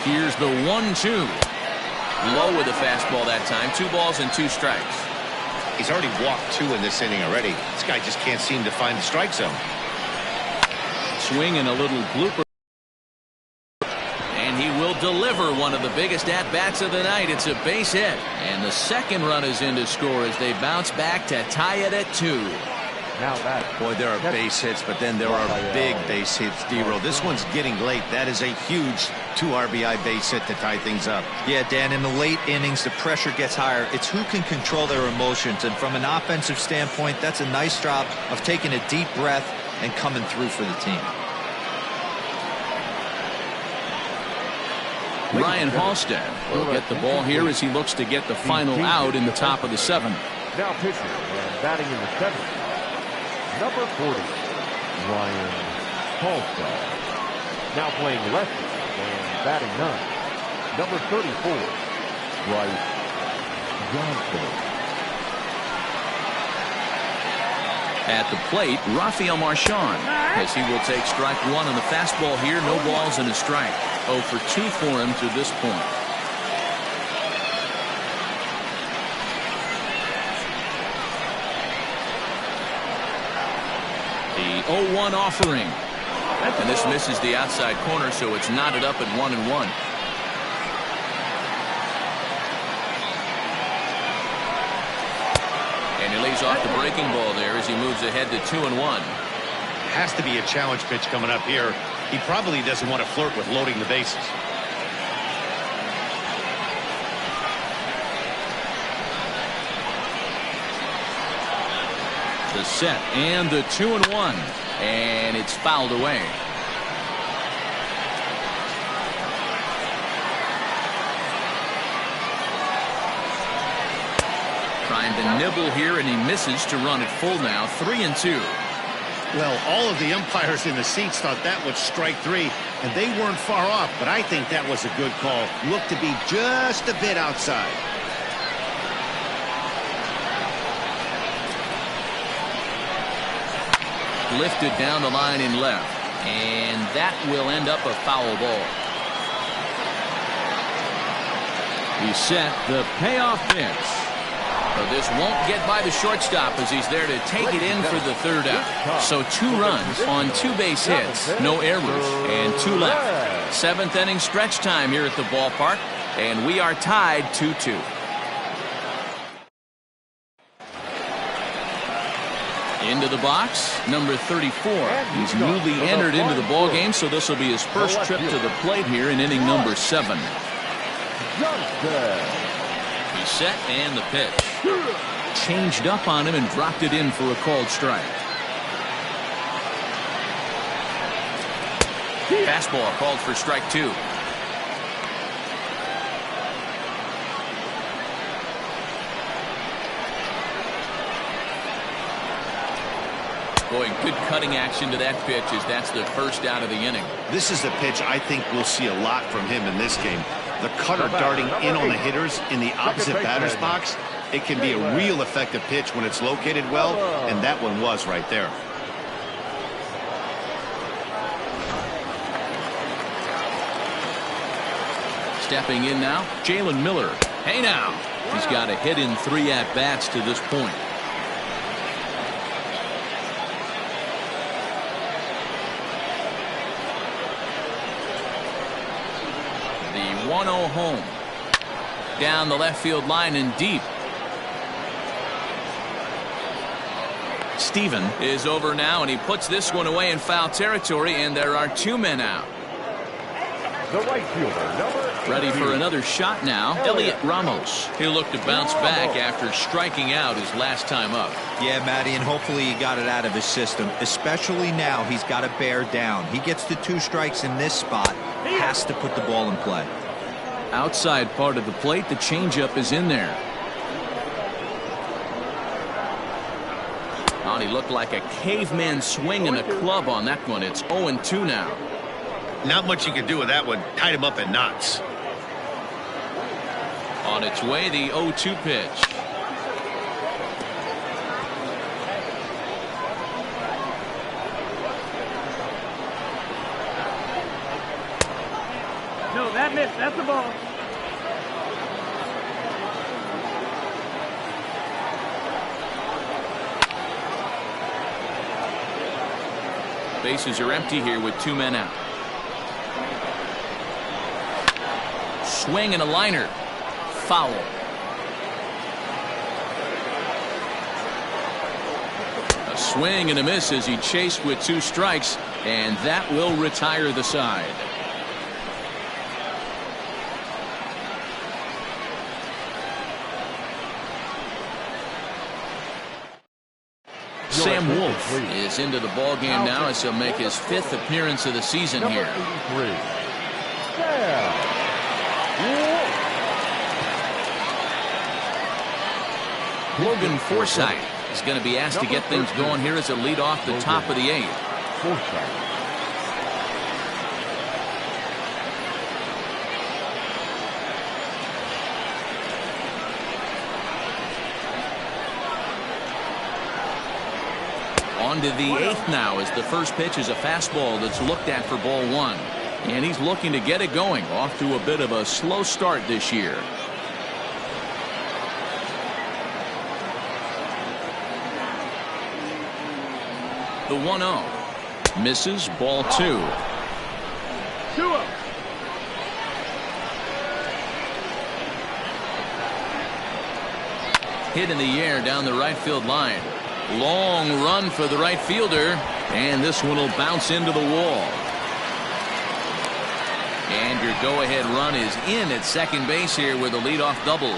Here's the 1-2. Low with a fastball that time. 2 balls and 2 strikes. He's already walked 2 in this inning already. This guy just can't seem to find the strike zone. Swing and a little blooper. And he will deliver one of the biggest at-bats of the night. It's a base hit. And the second run is in to score as they bounce back to tie it at 2. Boy, there are base hits, but then there are big base hits, D-Roll. This one's getting late. That is a huge 2 RBI base hit to tie things up. Yeah, Dan, in the late innings, the pressure gets higher. It's who can control their emotions. And from an offensive standpoint, that's a nice job of taking a deep breath and coming through for the team. Ryan Halstead will get the ball here as he looks to get the final out in the top of the 7th. Now pitching and batting in the 7th, number 40, Ryan Halstead. Now playing lefty and batting 9, number 34, Bryce Johnson. At the plate, Rafael Marchand, as he will take strike 1 on the fastball here. No balls and a strike. 0 for 2 for him to this point. The 0-1 offering. And this misses the outside corner, so it's knotted up at 1-1. And he lays off the breaking ball there as he moves ahead to 2-1. Has to be a challenge pitch coming up here. He probably doesn't want to flirt with loading the bases. The set and the 2-1, and it's fouled away. Trying to nibble here, and he misses to run it full now. 3-2. Well, all of the umpires in the seats thought that was strike 3, and they weren't far off, but I think that was a good call. Looked to be just a bit outside. Lifted down the line in left, and that will end up a foul ball. He set the payoff pitch. But this won't get by the shortstop as he's there to take it in for the 3rd out. So 2 runs on 2 base hits, no errors, and 2 left. 7th inning stretch time here at the ballpark, and we are tied 2-2. Into the box, number 34. He's newly entered into the ball game, so this will be his first trip to the plate here in inning number 7. He's set and the pitch. Changed up on him and dropped it in for a called strike. Fastball called for strike 2. Boy, good cutting action to that pitch as that's the first out of the inning. This is a pitch I think we'll see a lot from him in this game. The cutter darting in on the hitters in the opposite batter's box. It can be a real effective pitch when it's located well, and that one was right there. Stepping in now, Jalen Miller. Hey now, he's got a hit in 3 at-bats to this point. The 1-0 home. Down the left field line and deep. Steven is over now, and he puts this one away in foul territory, and there are 2 men out. The right fielder, number 18. Ready for another shot now, Elliot Ramos. He'll look to bounce back after striking out his last time up. Yeah, Matty, and hopefully he got it out of his system. Especially now, he's got to bear down. He gets the 2 strikes in this spot, has to put the ball in play. Outside part of the plate, the changeup is in there. Oh, he looked like a caveman swinging a club on that one. It's 0-2 now. Not much you can do with that one. Tied him up in knots. On its way, the 0-2 pitch. No, that missed. That's the ball. Bases are empty here with 2 men out. Swing and a liner. Foul. A swing and a miss as he chased with 2 strikes, and that will retire the side. Sam Wolf is into the ball game now as he'll make his 5th appearance of the season here. Logan Forsythe is going to be asked to get things going here as a lead off the top of the 8th. On to the 8th now as the first pitch is a fastball that's looked at for ball 1. And he's looking to get it going, off to a bit of a slow start this year. The 1-0 misses, ball 2. 2-0. Hit in the air down the right field line. Long run for the right fielder, and this one will bounce into the wall. And your go-ahead run is in at second base here with a leadoff double.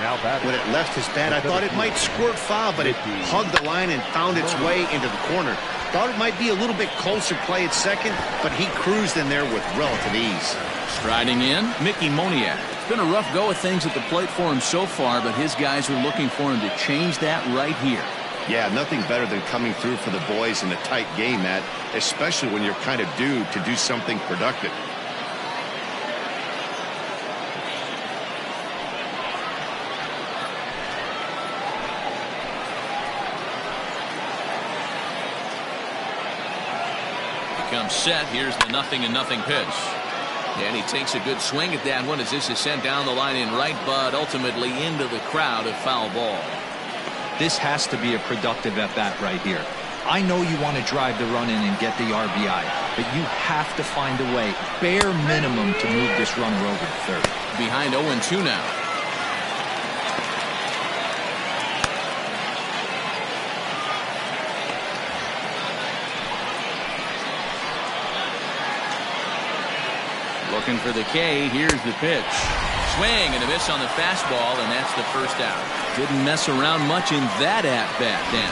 When it left his bat, I thought it might squirt foul, but it hugged the line and found its way into the corner. Thought it might be a little bit closer play at second, but he cruised in there with relative ease. Striding in, Mickey Moniak. It's been a rough go of things at the plate for him so far, but his guys are looking for him to change that right here. Yeah, nothing better than coming through for the boys in a tight game, Matt, especially when you're kind of due to do something productive. Becomes set. Here's the 0-0 pitch. And he takes a good swing at that one as this is sent down the line in right, but ultimately into the crowd, a foul ball. This has to be a productive at-bat right here. I know you want to drive the run in and get the RBI, but you have to find a way, bare minimum, to move this runner over to third. Behind 0-2 now. Looking for the K. Here's the pitch. Swing and a miss on the fastball, and that's the first out. Didn't mess around much in that at-bat, Dan.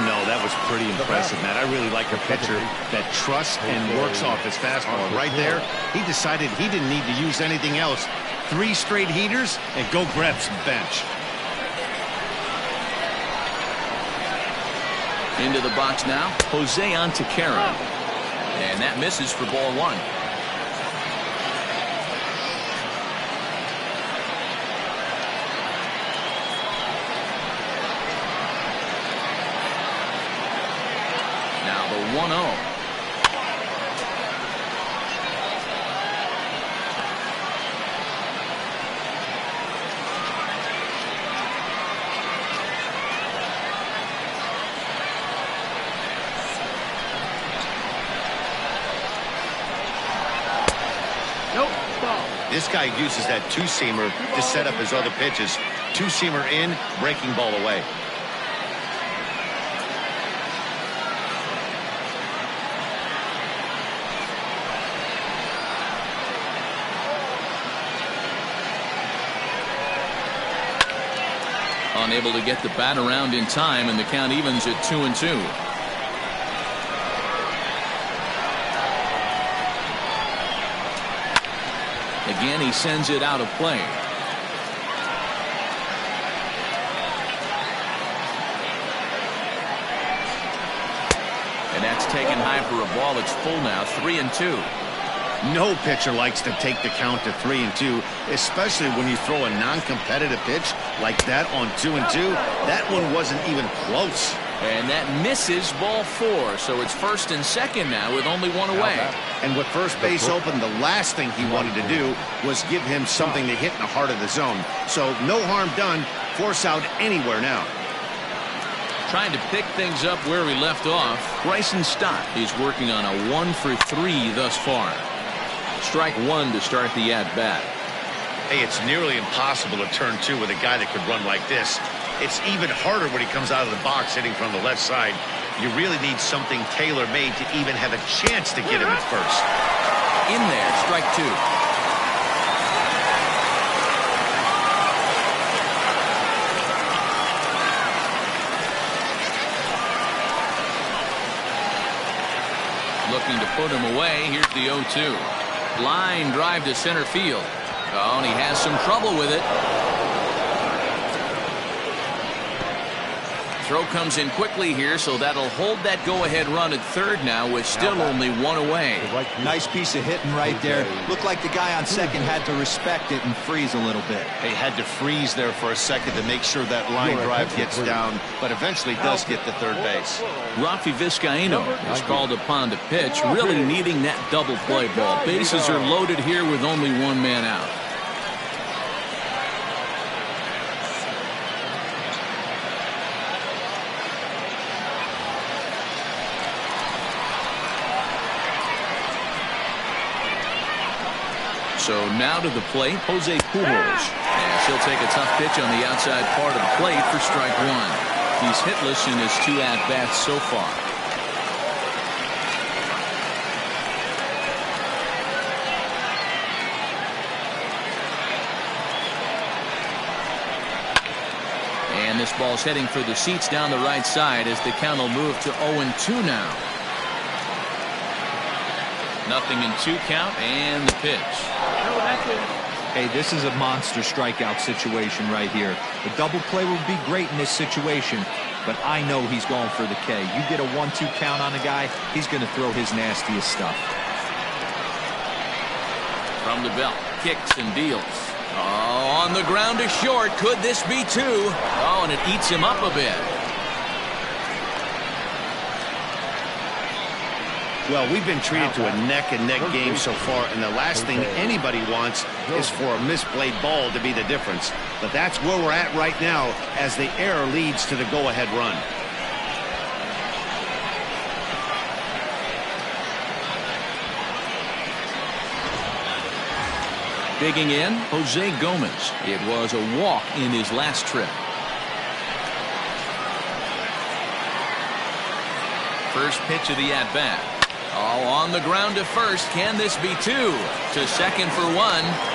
No, that was pretty impressive, Matt. I really like a pitcher that trusts and works off his fastball. Right there, he decided he didn't need to use anything else. 3 straight heaters and go grab some bench. Into the box now, Jose on to Karen. And that misses for ball one. Now the 1-0. This guy uses that two-seamer to set up his other pitches. Two-seamer in, breaking ball away. Unable to get the bat around in time, and the count evens at 2-2. Again, he sends it out of play. And that's taken high for a ball. It's full now, 3-2. No pitcher likes to take the count to 3-2, especially when you throw a non-competitive pitch like that on 2-2. That one wasn't even close. And that misses ball 4, so it's first and second now with only one away. And with first base open, the last thing he wanted to do was give him something to hit in the heart of the zone. So no harm done. Force out anywhere now. Trying to pick things up where we left off, Bryson Stott is working on a 1-for-3 thus far. Strike one to start the at-bat. Hey, it's nearly impossible to turn two with a guy that could run like this. It's even harder when he comes out of the box hitting from the left side. You really need something tailor-made to even have a chance to get him at first. In there, strike two. Looking to put him away. Here's the 0-2. Line drive to center field. Oh, and he has some trouble with it. Throw comes in quickly here, so that'll hold that go-ahead run at third now with still only one away. Nice piece of hitting right there. Looked like the guy on second had to respect it and freeze a little bit. He had to freeze there for a second to make sure that line drive gets down, but eventually does get to third base. Rafi Vizcaino is called upon to pitch, really needing that double play ball. Bases are loaded here with only one man out. So now to the plate, Jose Pujols. And she'll take a tough pitch on the outside part of the plate for strike one. He's hitless in his two at-bats so far. And this ball's heading for the seats down the right side as the count will move to 0-2 now. Nothing in 2 count and the pitch. Hey, this is a monster strikeout situation right here. The double play would be great in this situation, but I know he's going for the K. You get a 1-2 count on a guy, he's going to throw his nastiest stuff. From the belt, kicks and deals. Oh, on the ground to short. Could this be 2? Oh, and it eats him up a bit. Well, we've been treated to a neck-and-neck game so far, and the last thing anybody wants is for a misplayed ball to be the difference. But that's where we're at right now as the error leads to the go-ahead run. Digging in, Jose Gomez. It was a walk in his last trip. First pitch of the at-bat. Oh, on the ground to first. Can this be 2? To second for 1.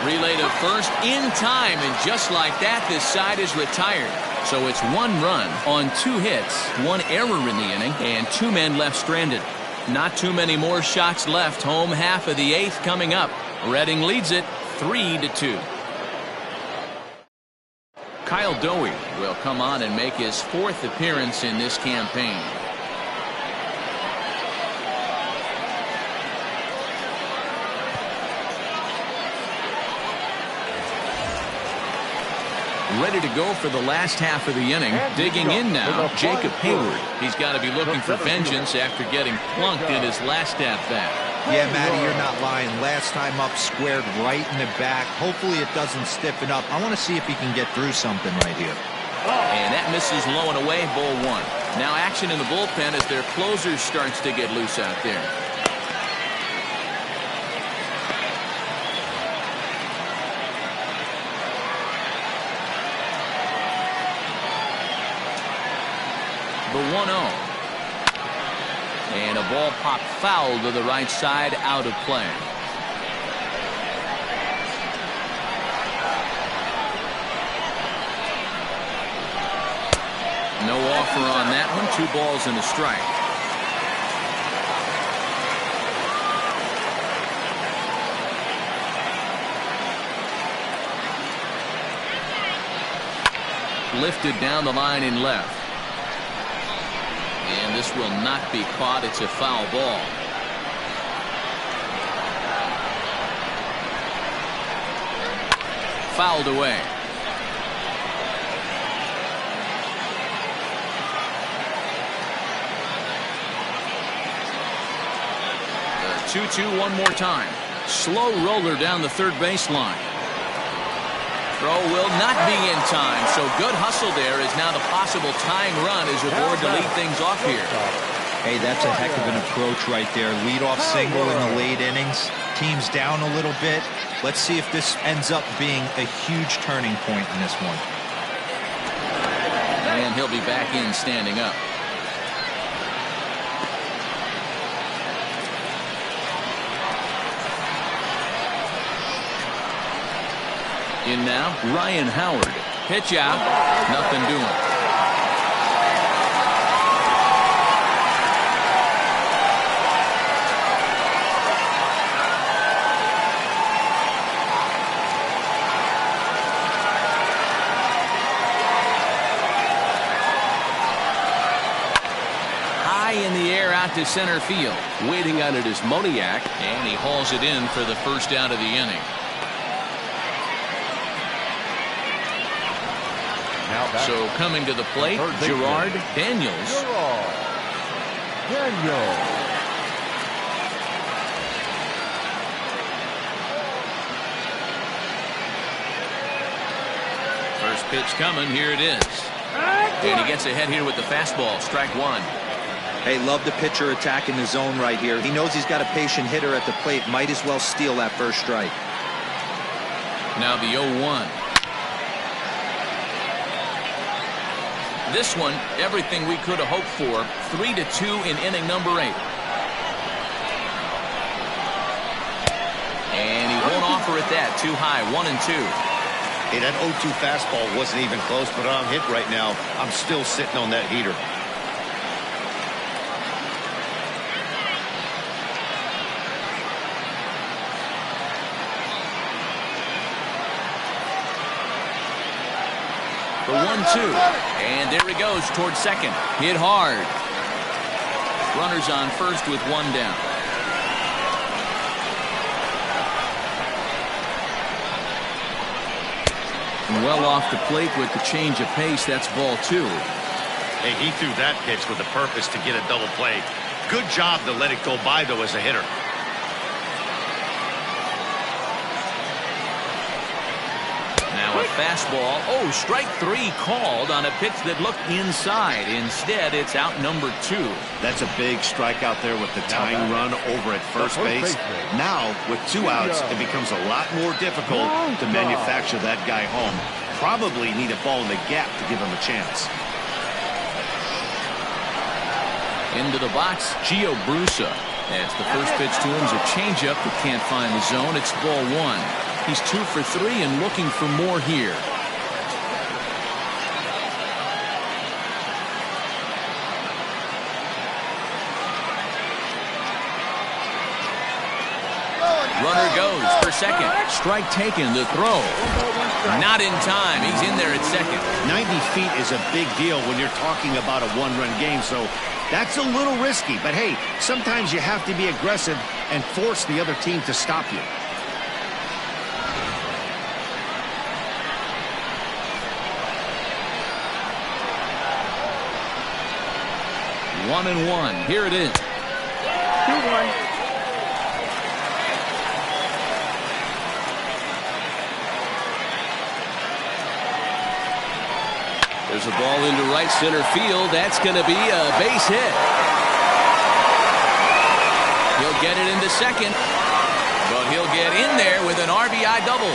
Relay to first in time. And just like that, this side is retired. So it's 1 run on 2 hits, 1 error in the inning, and 2 men left stranded. Not too many more shots left. Home half of the 8th coming up. Reading leads it 3-2. Kyle Dowie will come on and make his 4th appearance in this campaign. Ready to go for the last half of the inning. Digging in now, Jacob Hayward. He's got to be looking for vengeance after getting plunked in his last at-bat. Yeah, Matty, you're not lying. Last time up, squared right in the back. Hopefully it doesn't stiffen up. I want to see if he can get through something right here. And that misses low and away, ball one. Now action in the bullpen as their closer starts to get loose out there. The 1-0. And a ball popped foul to the right side, out of play. No offer on that one. 2 balls and a strike. Lifted down the line in left. And this will not be caught. It's a foul ball. Fouled away. The 2-2 one more time. Slow roller down the third baseline. Throw will not be in time, so good hustle there is now the possible tying run is aboard to lead things off here. Hey, that's a heck of an approach right there. Leadoff single in the late innings. Team's down a little bit. Let's see if this ends up being a huge turning point in this one. And he'll be back in standing up. In now, Ryan Howard. Pitch out. Nothing doing. High in the air out to center field. Waiting on it is Moniak. And he hauls it in for the first out of the inning. So coming to the plate, Gerard Daniels. First pitch coming. Here it is. And he gets ahead here with the fastball. Strike one. Hey, love the pitcher attacking the zone right here. He knows he's got a patient hitter at the plate. Might as well steal that first strike. Now the 0-1. This one, everything we could have hoped for. 3-2 in inning number 8. And he won't offer it that. Too high. 1-2. Hey, that 0-2 fastball wasn't even close, but I'm hit right now. I'm still sitting on that heater. The 1-2. And there he goes towards second. Hit hard. Runners on first with one down. Well off the plate with the change of pace. That's ball 2. Hey, he threw that pitch with a purpose to get a double play. Good job to let it go by, though, as a hitter. Now a fastball. Oh, strike 3 called on a pitch that looked inside. Instead, it's out number 2. That's a big strike out there with the tying run over at first base. Now, with 2 outs, it becomes a lot more difficult to manufacture that guy home. Probably need a ball in the gap to give him a chance. Into the box, Gio Brusa. As the first pitch to him is a changeup that can't find the zone. It's ball 1. He's 2 for 3 and looking for more here. Runner goes for second. Strike taken. The throw. Not in time. He's in there at second. 90 feet is a big deal when you're talking about a one-run game, so that's a little risky. But hey, sometimes you have to be aggressive and force the other team to stop you. 1-1. Here it is. 2-1. There's a ball into right center field. That's going to be a base hit. He'll get it into second, but he'll get in there with an RBI double.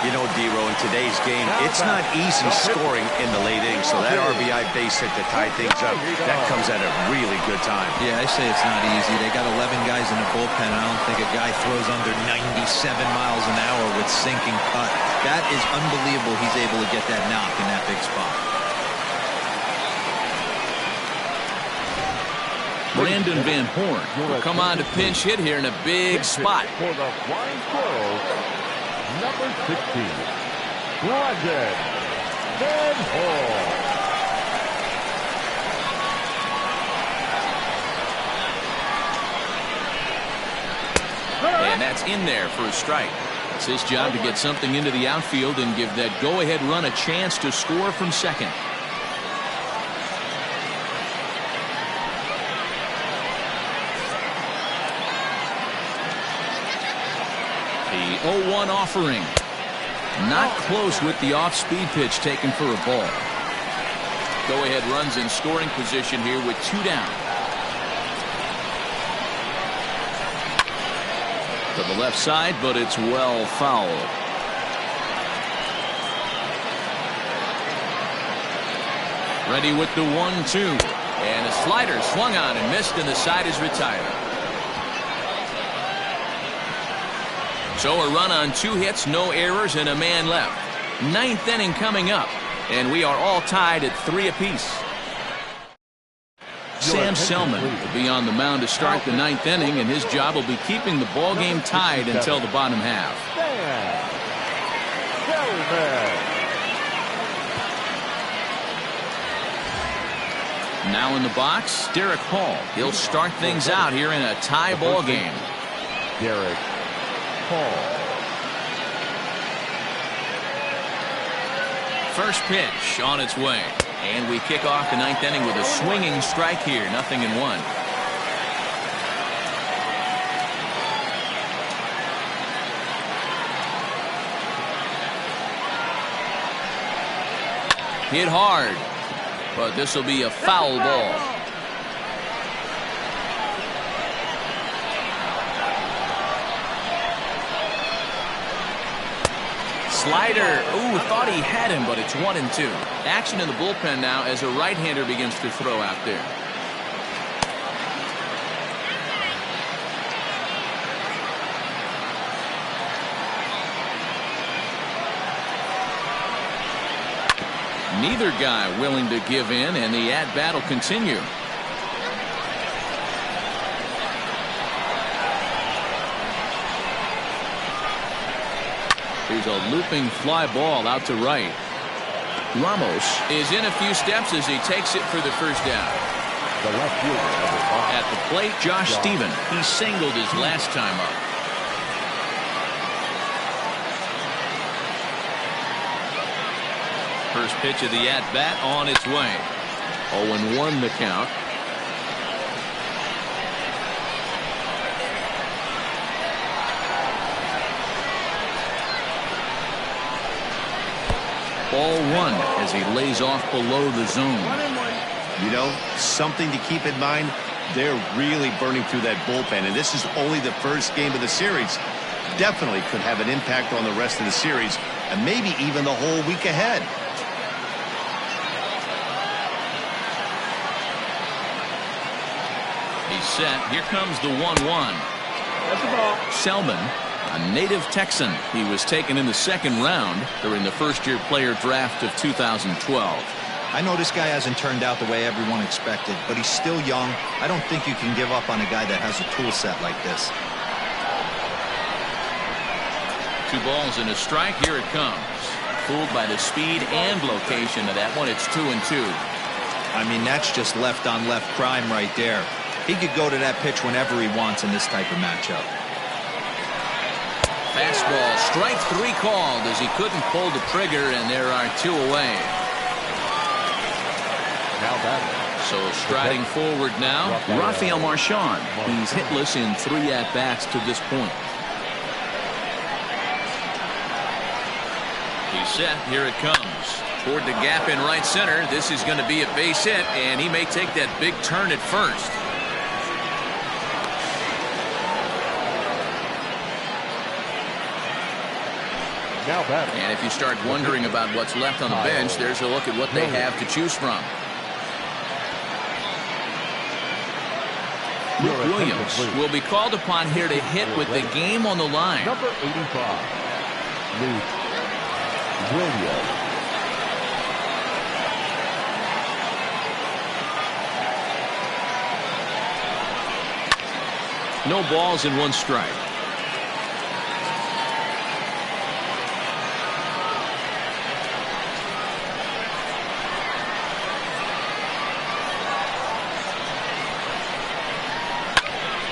You know, Dero, in today's game, it's not easy scoring in the late innings, so that RBI base hit to tie things up, that comes at a really good time. Yeah, I say it's not easy. They got 11 guys in the bullpen, and I don't think a guy throws under 97 miles an hour with sinking cut. That is unbelievable he's able to get that knock in that big spot. Brandon Van Horn will come on to pinch hit here in a big spot. For the Flying Squirrels, number 16, Brandon Van Horn. And that's in there for a strike. It's his job to get something into the outfield and give that go-ahead run a chance to score from second. The 0-1 offering. Not close with the off-speed pitch taken for a ball. Go-ahead runs in scoring position here with 2 down. To the left side, but it's well fouled. Ready with the 1-2. And a slider swung on and missed, and the side is retired. So a run on 2 hits, no errors, and a man left. 9th inning coming up, and we are all tied at 3 apiece. Sam Selman will be on the mound to start the 9th inning, and his job will be keeping the ball game tied until the bottom half. Now in the box, Derek Hall. He'll start things out here in a tie ball game. Derek Hall. First pitch on its way. And we kick off the 9th inning with a swinging strike here. 0-1. Hit hard. But this will be a foul ball. Slider. Ooh, thought he had him, but it's 1-2. Action in the bullpen now as a right-hander begins to throw out there. Neither guy willing to give in, and the at-bat will continue. Here's a looping fly ball out to right. Ramos is in a few steps as he takes it for the first down. The left fielder at the plate, Josh Stephen. He singled his last time up. First pitch of the at-bat on its way. 0-1 the count. Ball 1 as he lays off below the zone. 1-1. You know, something to keep in mind, they're really burning through that bullpen, and this is only the first game of the series. Definitely could have an impact on the rest of the series, and maybe even the whole week ahead. He's set. Here comes the 1-1. That's the ball. Selman, a native Texan. He was taken in the 2nd round during the first-year player draft of 2012. I know this guy hasn't turned out the way everyone expected, but he's still young. I don't think you can give up on a guy that has a tool set like this. 2 balls and a strike. Here it comes. Fooled by the speed and location of that one. It's 2-2. I mean, that's just left-on-left crime right there. He could go to that pitch whenever he wants in this type of matchup. Fastball, strike 3 called as he couldn't pull the trigger, and there are 2 away. Now batting, So striding forward now, Rafael Marchand. He's hitless in 3 at-bats to this point. He's set. Here it comes. Toward the gap in right center. This is going to be a base hit, and he may take that big turn at first. And if you start wondering about what's left on the bench, there's a look at what they have to choose from. Williams will be called upon here to hit with the game on the line. Number 85, Williams. No balls and 1 strike.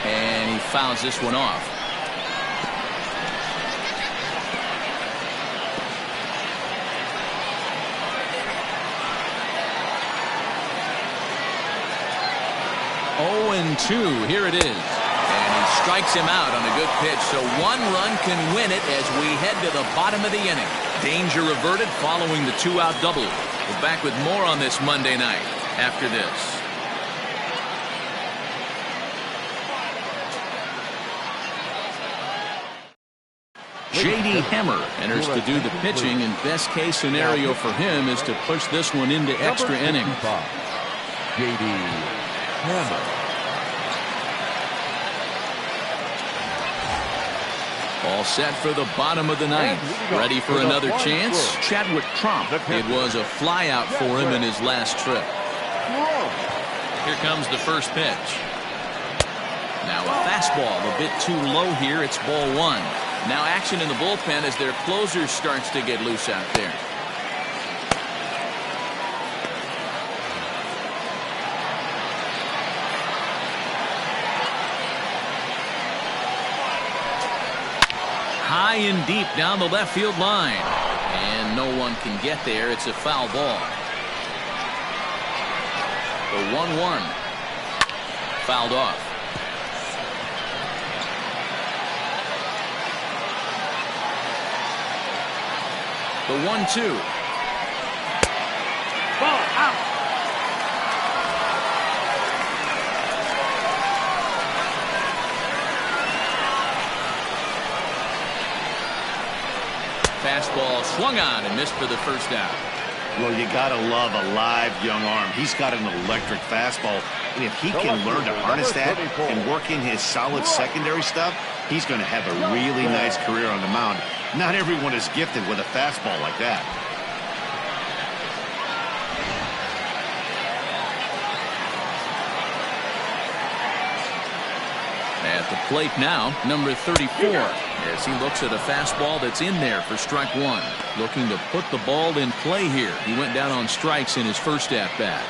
And he fouls this one off. Oh, and 2. Here it is. And he strikes him out on a good pitch. So 1 run can win it as we head to the bottom of the inning. Danger averted following the 2-out double. We're back with more on this Monday night after this. J.D. Hammer enters to do the pitching, and best case scenario for him is to push this one into extra innings. J.D. Hammer. All set for the bottom of the 9th. Ready for another chance? Chadwick Tromp. It was a flyout for him in his last trip. Here comes the first pitch. Now a fastball a bit too low here. It's ball 1. Now action in the bullpen as their closer starts to get loose out there. High and deep down the left field line. And no one can get there. It's a foul ball. The 1-1. Fouled off. The 1-2. Ball out. Fastball swung on and missed for the first out. Well, you got to love a live young arm. He's got an electric fastball. And if he can learn to harness that and work in his solid secondary stuff, he's going to have a really nice career on the mound. Not everyone is gifted with a fastball like that. At the plate now, number 34, as he looks at a fastball that's in there for strike 1. Looking to put the ball in play here. He went down on strikes in his first at-bat.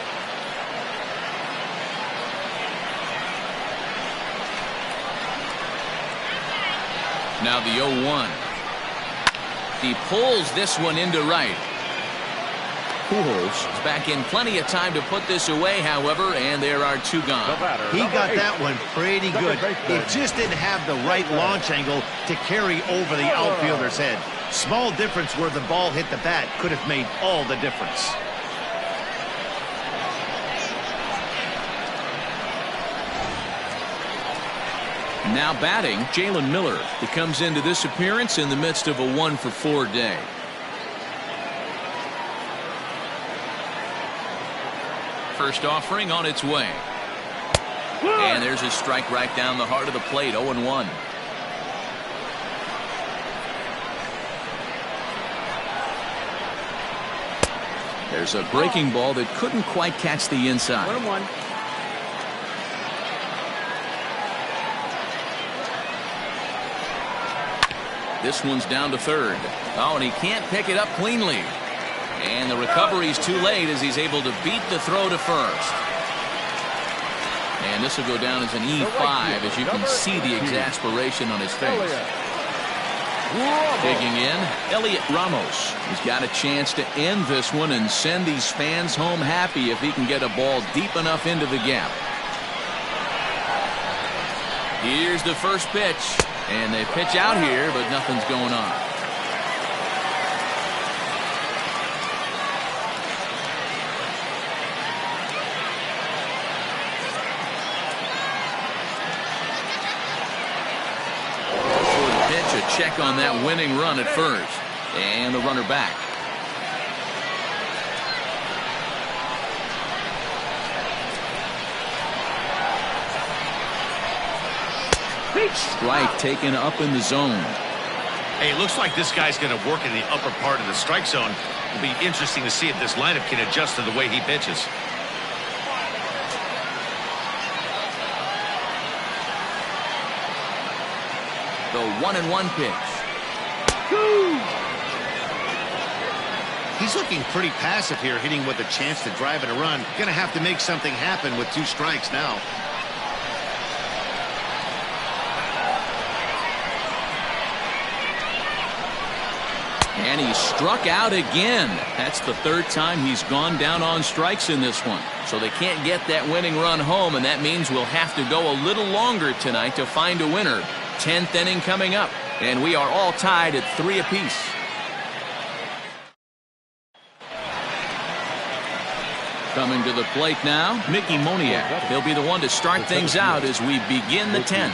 Now the 0-1. He pulls this one into right. Pujols is back in plenty of time to put this away, however, and there are 2 gone. He got that one pretty good. It just didn't have the right launch angle to carry over the outfielder's head. Small difference where the ball hit the bat could have made all the difference. Now batting, Jalen Miller. He comes into this appearance in the midst of a 1-for-4 day. First offering on its way. And there's a strike right down the heart of the plate. 0-1. There's a breaking ball that couldn't quite catch the inside. 1-1. This one's down to third. Oh, and he can't pick it up cleanly. And the recovery's too late as he's able to beat the throw to first. And this will go down as an E5 as you can see the exasperation on his face. Digging in, Elliot Ramos. He's got a chance to end this one and send these fans home happy if he can get a ball deep enough into the gap. Here's the first pitch, and they pitch out here, but nothing's going on. A check on that winning run at first, and the runner back. Strike taken up in the zone. Hey, it looks like this guy's going to work in the upper part of the strike zone. It'll be interesting to see if this lineup can adjust to the way he pitches. The 1-1 pitch. He's looking pretty passive here, hitting with a chance to drive it a run. Going to have to make something happen with 2 strikes now. And he struck out again. That's the 3rd time he's gone down on strikes in this one. So they can't get that winning run home, and that means we'll have to go a little longer tonight to find a winner. 10th inning coming up, and we are all tied at 3 apiece. Coming to the plate now, Mickey Moniak. He'll be the one to start things out as we begin the 10th.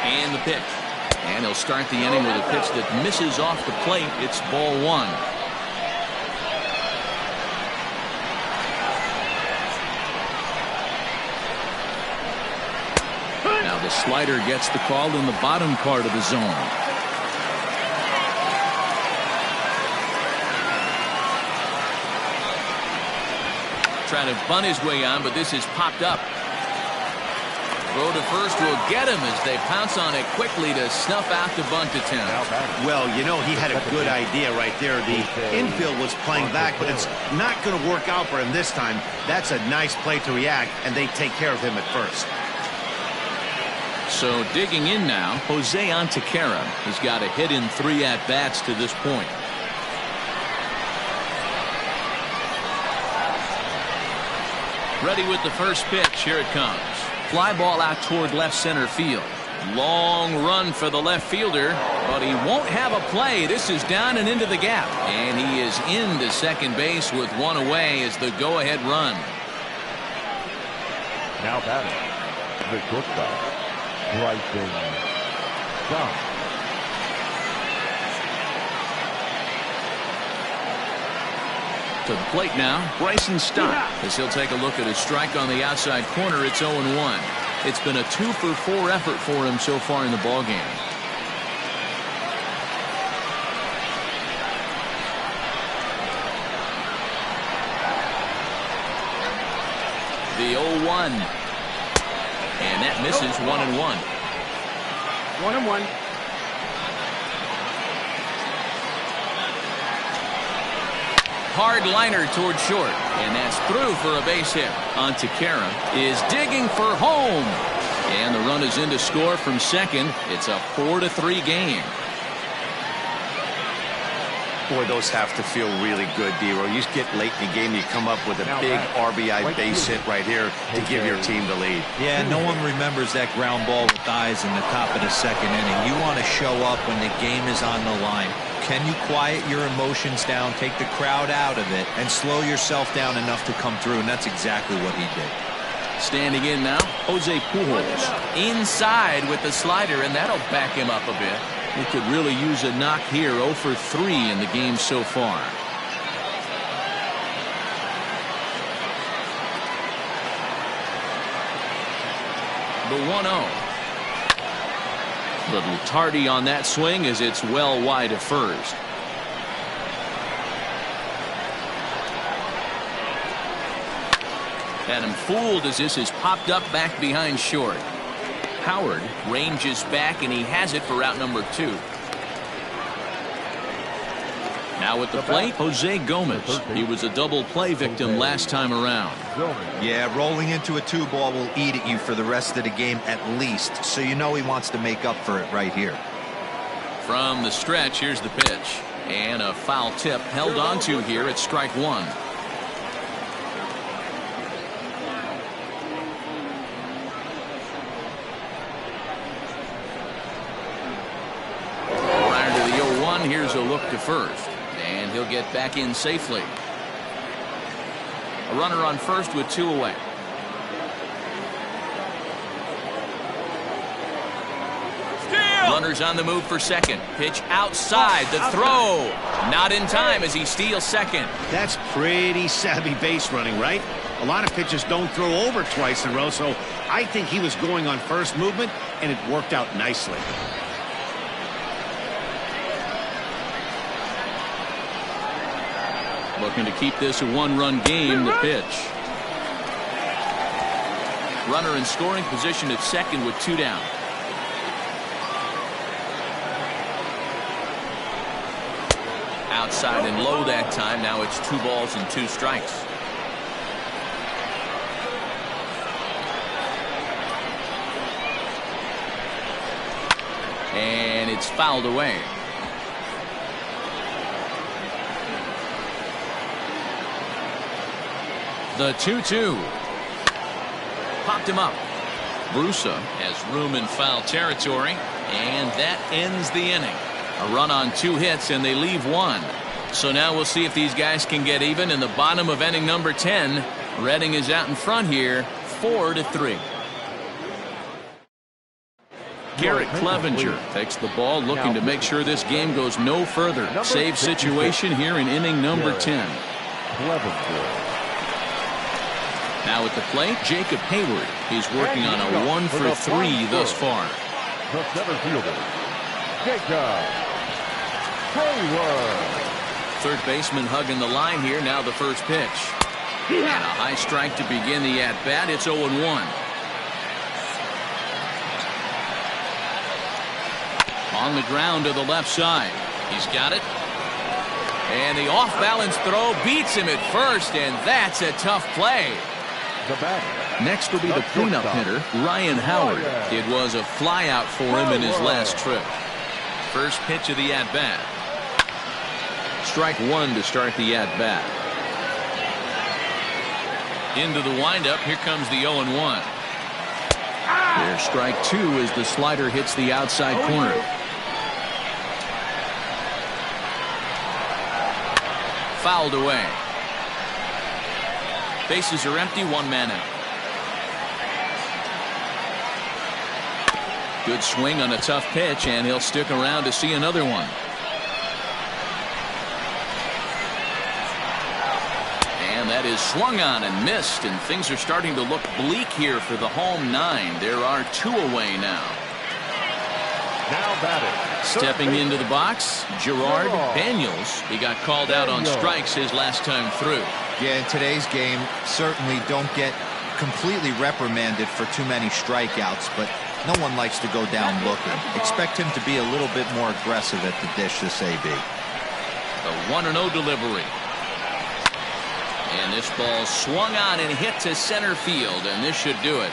And the pitch. And he'll start the inning with a pitch that misses off the plate. It's ball 1. Now the slider gets the call in the bottom part of the zone. Trying to bunt his way on, but this is popped up. Throw to first will get him as they pounce on it quickly to snuff out the bunt attempt. Well, you know, he had a good idea right there. The infield was playing back, but it's not going to work out for him this time. That's a nice play to react, and they take care of him at first. So digging in now, Jose Antequera. He's got a hit in 3 at-bats to this point. Ready with the first pitch. Here it comes. Fly ball out toward left center field. Long run for the left fielder, but he won't have a play. This is down and into the gap, and he is into second base with 1 away as the go-ahead run. Now batting, the shortstop, Bryson Stott. To the plate now, Bryson Stott, as he'll take a look at his strike on the outside corner. It's 0-1. It's been a 2-for-4 effort for him so far in the ballgame. The 0-1. And that misses 1-1. 1-1. Hard liner toward short, and that's through for a base hit. Antequera is digging for home, and the run is in to score from second. It's a 4-3 game. Boy, those have to feel really good, D-Roll. You get late in the game, you come up with a big RBI base hit right here to give your team the lead. Yeah, no one remembers that ground ball with eyes in the top of the second inning. You want to show up when the game is on the line. Can you quiet your emotions down, take the crowd out of it, and slow yourself down enough to come through? And that's exactly what he did. Standing in now, Jose Pujols. Inside with the slider, and that'll back him up a bit. He could really use a knock here. 0 for 3 in the game so far. The 1-0. Little tardy on that swing as it's well wide of first. Had him fooled as this is popped up back behind short. Howard ranges back, and he has it for out number 2. Now at the plate, Jose Gomez. He was a double play victim last time around. Yeah, rolling into a 2-ball will eat at you for the rest of the game at least, so you know he wants to make up for it right here. From the stretch, here's the pitch. And a foul tip held onto here at strike one. Prior to the 0-1, here's a look to first. And he'll get back in safely. A runner on first with 2 away. Runners on the move for second. Pitch outside. The throw. Not in time as he steals second. That's pretty savvy base running, right? A lot of pitchers don't throw over twice in a row, so I think he was going on first movement, and it worked out nicely. Looking to keep this a 1-run game. The pitch. Runner in scoring position at second with 2 down. Outside and low that time. Now it's 2 balls and 2 strikes. And it's fouled away. The 2-2. Popped him up. Brusa has room in foul territory, and that ends the inning. A run on 2 hits, and they leave 1. So now we'll see if these guys can get even in the bottom of inning number 10. Reading is out in front here, 4-3. Garrett Clevenger takes the ball, looking to make sure this game goes no further. Save situation here in inning number 10. Now at the plate, Jacob Hayward. He's working on a 1-for-3 thus far. The center fielder, Jacob Hayward. Third baseman hugging the line here. Now the first pitch. And a high strike to begin the at-bat. It's 0-1. On the ground to the left side. He's got it. And the off-balance throw beats him at first, and that's a tough play. Next will be the cleanup hitter, Ryan Howard. It was a flyout for him in his last trip. First pitch of the at-bat. Strike 1 to start the at-bat. Into the windup. Here comes the 0-1. There's strike 2 as the slider hits the outside corner. Fouled away. Bases are empty, 1 man out. Good swing on a tough pitch, and he'll stick around to see another one. And that is swung on and missed, and things are starting to look bleak here for the home 9. There are 2 away now. Now batting. Stepping into the box, Gerard Daniels. He got called out on strikes his last time through. Yeah, in today's game, certainly don't get completely reprimanded for too many strikeouts, but no one likes to go down looking. Expect him to be a little bit more aggressive at the dish this AB. The 1-0 delivery. And this ball swung on and hit to center field, and this should do it.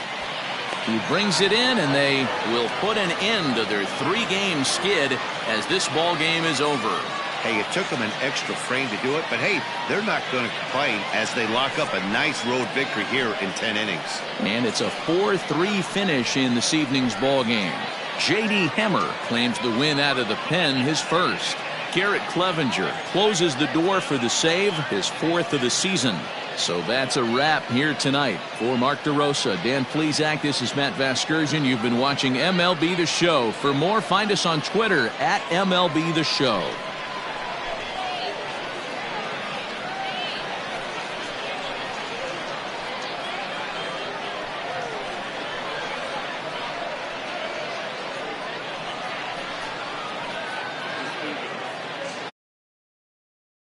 He brings it in, and they will put an end to their 3-game skid as this ball game is over. Hey, it took them an extra frame to do it, but hey, they're not going to complain as they lock up a nice road victory here in 10 innings. And it's a 4-3 finish in this evening's ball game. J.D. Hemmer claims the win out of the pen, his first. Garrett Clevenger closes the door for the save, his 4th of the season. So that's a wrap here tonight. For Mark DeRosa, Dan Plesac, this is Matt Vasgersian. You've been watching MLB The Show. For more, find us on Twitter at MLB The Show.